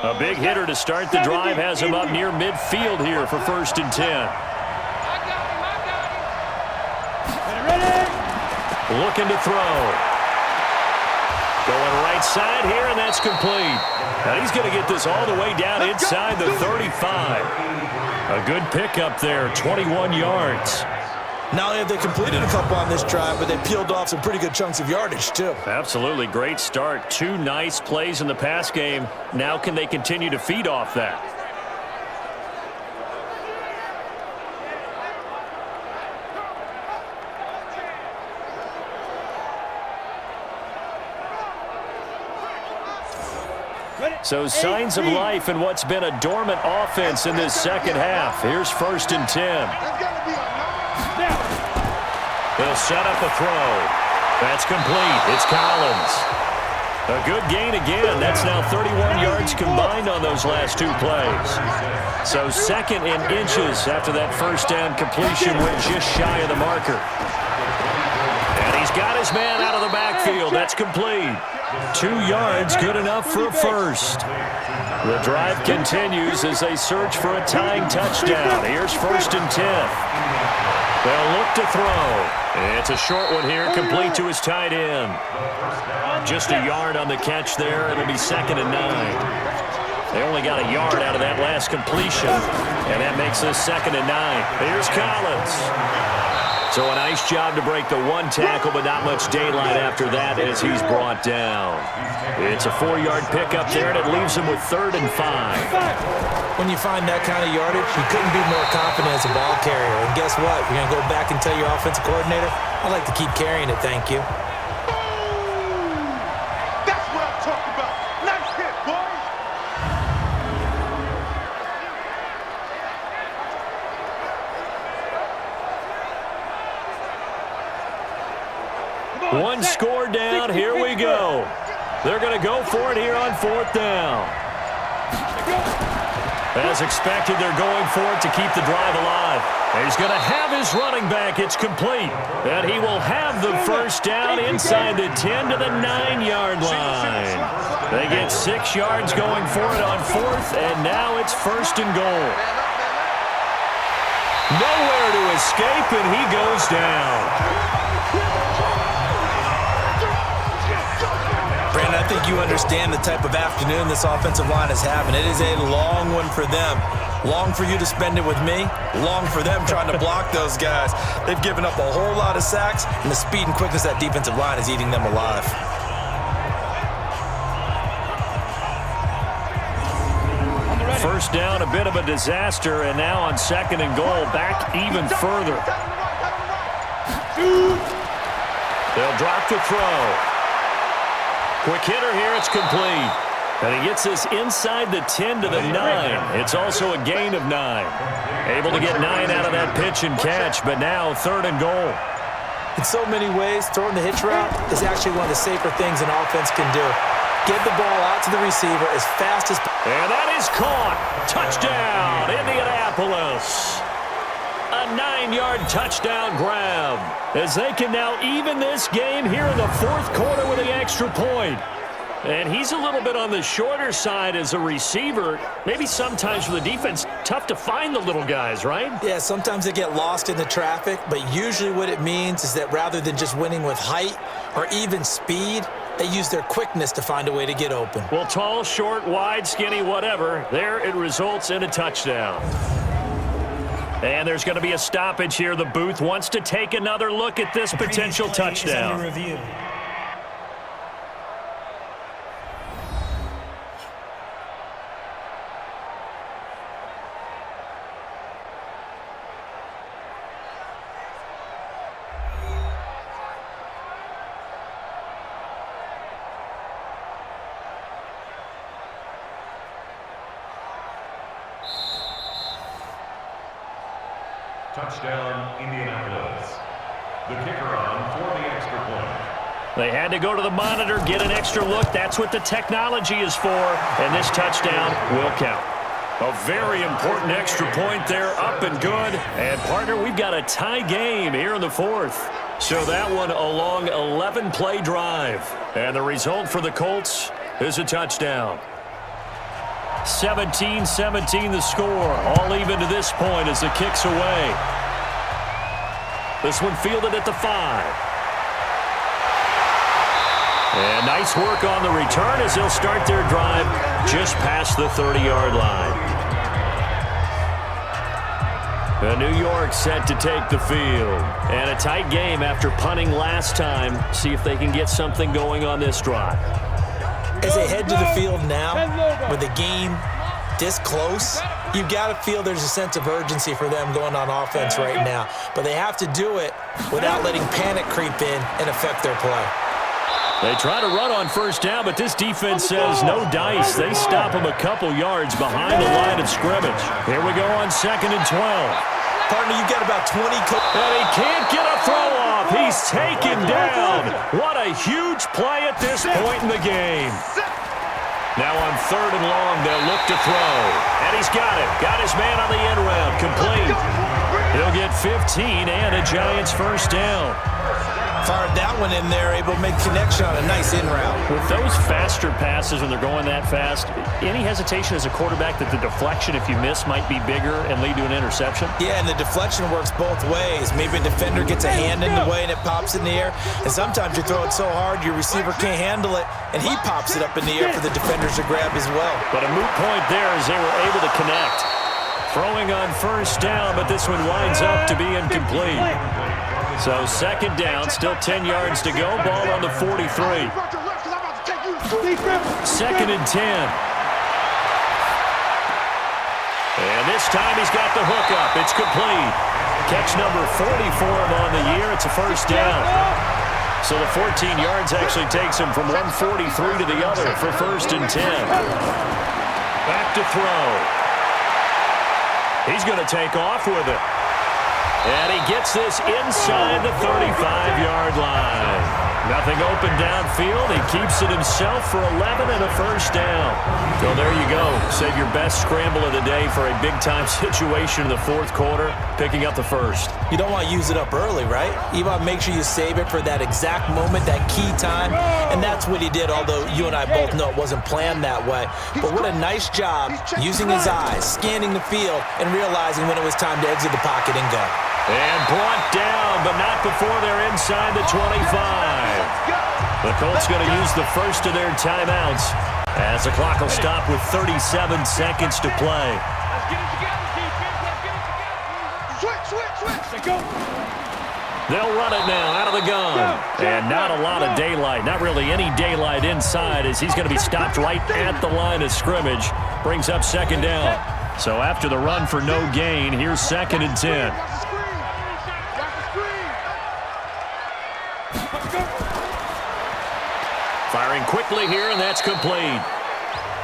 A big hitter to start the drive has him up near midfield here for 1st and 10. Looking to throw. Going right side here, and that's complete. And he's going to get this all the way down inside the 35. A good pickup there, 21 yards. Not only have they completed a couple on this drive, but they peeled off some pretty good chunks of yardage, too. Absolutely. Great start. 2 nice plays in the pass game. Now can they continue to feed off that? So signs of life in what's been a dormant offense in this second half. Here's 1st and 10. They'll set up a throw. That's complete. It's Collins. A good gain again. That's now 31 yards combined on those last 2 plays. So 2nd and inches after that first down completion went just shy of the marker. And he's got his man out of the backfield. That's complete. 2 yards, good enough for a first. The drive continues as they search for a tying touchdown. Here's 1st and 10. They'll look to throw. It's a short one here, complete to his tight end. Just a yard on the catch there. It'll be 2nd and 9. They only got a yard out of that last completion, and that makes this 2nd and 9. Here's Collins. So a nice job to break the 1 tackle, but not much daylight after that as he's brought down. It's a 4-yard pickup there, and it leaves him with 3rd and 5. When you find that kind of yardage, you couldn't be more confident as a ball carrier. And guess what? You're going to go back and tell your offensive coordinator, I'd like to keep carrying it, thank you. That's what I'm talking about. Nice hit, boys. One score down, here we go. They're going to go for it here on 4th down. As expected, they're going for it to keep the drive alive. He's going to have his running back. It's complete. And he will have the first down inside the 10 to the 9-yard line. They get 6 yards going for it on 4th, and now it's 1st and goal. Nowhere to escape, and he goes down. Brandon, I think you understand the type of afternoon this offensive line is having. It is a long one for them. Long for you to spend it with me. Long for them trying to block those guys. They've given up a whole lot of sacks, and the speed and quickness of that defensive line is eating them alive. First down, a bit of a disaster, and now on 2nd and goal, back even further. They'll drop the throw. Quick hitter here, it's complete. And he gets this inside the 10 to the 9. It's also a gain of 9. Able to get 9 out of that pitch and catch, but now 3rd and goal. In so many ways, throwing the hitch route is actually one of the safer things an offense can do. Get the ball out to the receiver as fast as possible. And that is caught. Touchdown, Indianapolis. A 9-yard touchdown grab as they can now even this game here in the 4th quarter with the extra point. And he's a little bit on the shorter side as a receiver. Maybe sometimes for the defense, tough to find the little guys, right? Yeah, sometimes they get lost in the traffic, but usually what it means is that rather than just winning with height or even speed, they use their quickness to find a way to get open. Well, tall, short, wide, skinny, whatever, there it results in a touchdown. And there's going to be a stoppage here. The booth wants to take another look at this potential touchdown. Touchdown, Indianapolis. The kicker on for the extra point. They had to go to the monitor, get an extra look. That's what the technology is for, and this touchdown will count. A very important extra point there, up and good. And, partner, we've got a tie game here in the fourth. So that one a long 11-play drive. And the result for the Colts is a touchdown. 17-17 the score, all even to this point as the kick's away. This one fielded at the 5. And nice work on the return as they'll start their drive just past the 30-yard line. New York set to take the field. And a tight game after punting last time. See if they can get something going on this drive. As they head to the field now, with the game this close, you've got to feel there's a sense of urgency for them going on offense right now. But they have to do it without letting panic creep in and affect their play. They try to run on first down, but this defense says no dice. They stop them a couple yards behind the line of scrimmage. Here we go on 2nd and 12. Partner, you've got about 20. And he can't get a throw off. He's taken down. What a huge play at this point in the game. Now on 3rd and long, they'll look to throw. And he's got it. Got his man on the end route. Complete. He'll get 15 and a Giants first down. Fired that one in there, able to make connection on a nice in route. With those faster passes when they're going that fast, any hesitation as a quarterback that the deflection, if you miss, might be bigger and lead to an interception? Yeah, and the deflection works both ways. Maybe a defender gets a hand in the way and it pops in the air. And sometimes you throw it so hard your receiver can't handle it, and he pops it up in the air for the defenders to grab as well. But a moot point there as they were able to connect. Throwing on first down, but this one winds up to be incomplete. So 2nd down, still 10 yards to go. Ball on the 43. 2nd and 10. And this time he's got the hook up. It's complete. Catch number 44 on the year. It's a first down. So the 14 yards actually takes him from 143 to the other for 1st and 10. Back to throw. He's going to take off with it. And he gets this inside the 35-yard line. Nothing open downfield. He keeps it himself for 11 and a first down. So there you go. Save your best scramble of the day for a big-time situation in the 4th quarter, picking up the first. You don't want to use it up early, right? You want to make sure you save it for that exact moment, that key time. And that's what he did, although you and I both know it wasn't planned that way. But what a nice job using his eyes, scanning the field, and realizing when it was time to exit the pocket and go. And brought down, but not before they're inside the 25. The Colts going to use the first of their timeouts as the clock will stop with 37 seconds to play. They'll run it now out of the gun. And not a lot of daylight, not really any daylight inside as he's going to be stopped right at the line of scrimmage. Brings up 2nd down. So after the run for no gain, here's 2nd and 10. Firing quickly here, and that's complete.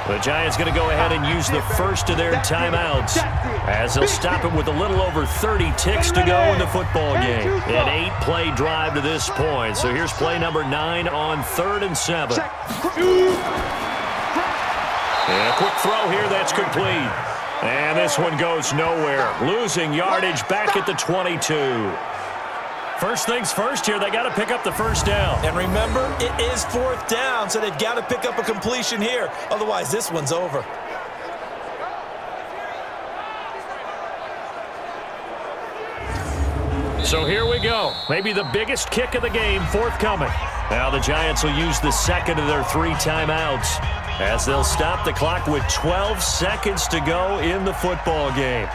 The Giants going to go ahead and use the first of their timeouts as they'll stop it with a little over 30 ticks to go in the football game. An 8-play drive to this point. So here's play number 9 on 3rd and 7. And a quick throw here, that's complete. And this one goes nowhere. Losing yardage back at the 22. First things first here, they got to pick up the first down. And remember, it is 4th down, so they've got to pick up a completion here. Otherwise, this one's over. So here we go. Maybe the biggest kick of the game forthcoming. Now the Giants will use the second of their 3 timeouts as they'll stop the clock with 12 seconds to go in the football game.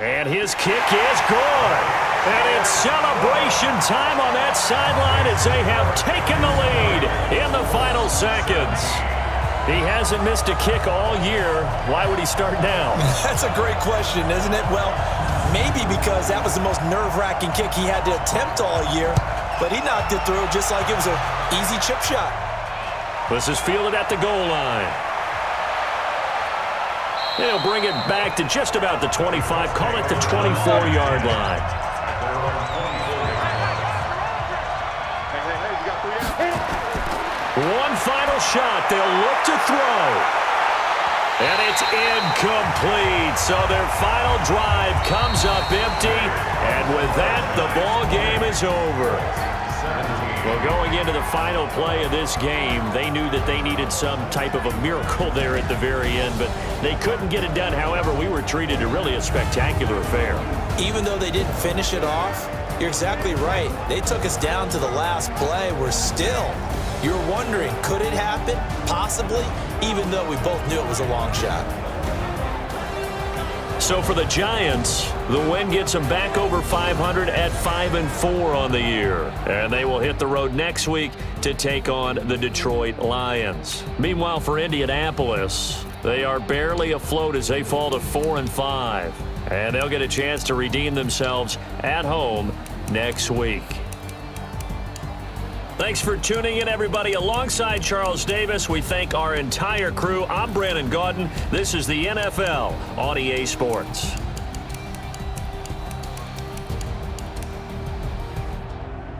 And his kick is good. And it's celebration time on that sideline as they have taken the lead in the final seconds. He hasn't missed a kick all year. Why would he start now? That's a great question, isn't it? Well, maybe because that was the most nerve-wracking kick he had to attempt all year, but he knocked it through just like it was an easy chip shot. This is fielded at the goal line. They'll bring it back to just about the 25, call it the 24-yard line. One final shot. They'll look to throw. And it's incomplete. So their final drive comes up empty. And with that, the ball game is over. Well, going into the final play of this game, they knew that they needed some type of a miracle there at the very end, but they couldn't get it done. However, we were treated to really a spectacular affair. Even though they didn't finish it off, you're exactly right. They took us down to the last play. You're wondering, could it happen? Possibly, even though we both knew it was a long shot. So for the Giants, the win gets them back over 500 at 5-4 on the year. And they will hit the road next week to take on the Detroit Lions. Meanwhile, for Indianapolis, they are barely afloat as they fall to 4-5. And they'll get a chance to redeem themselves at home next week. Thanks for tuning in, everybody. Alongside Charles Davis, we thank our entire crew. I'm Brandon Gaudin. This is the NFL on EA Sports.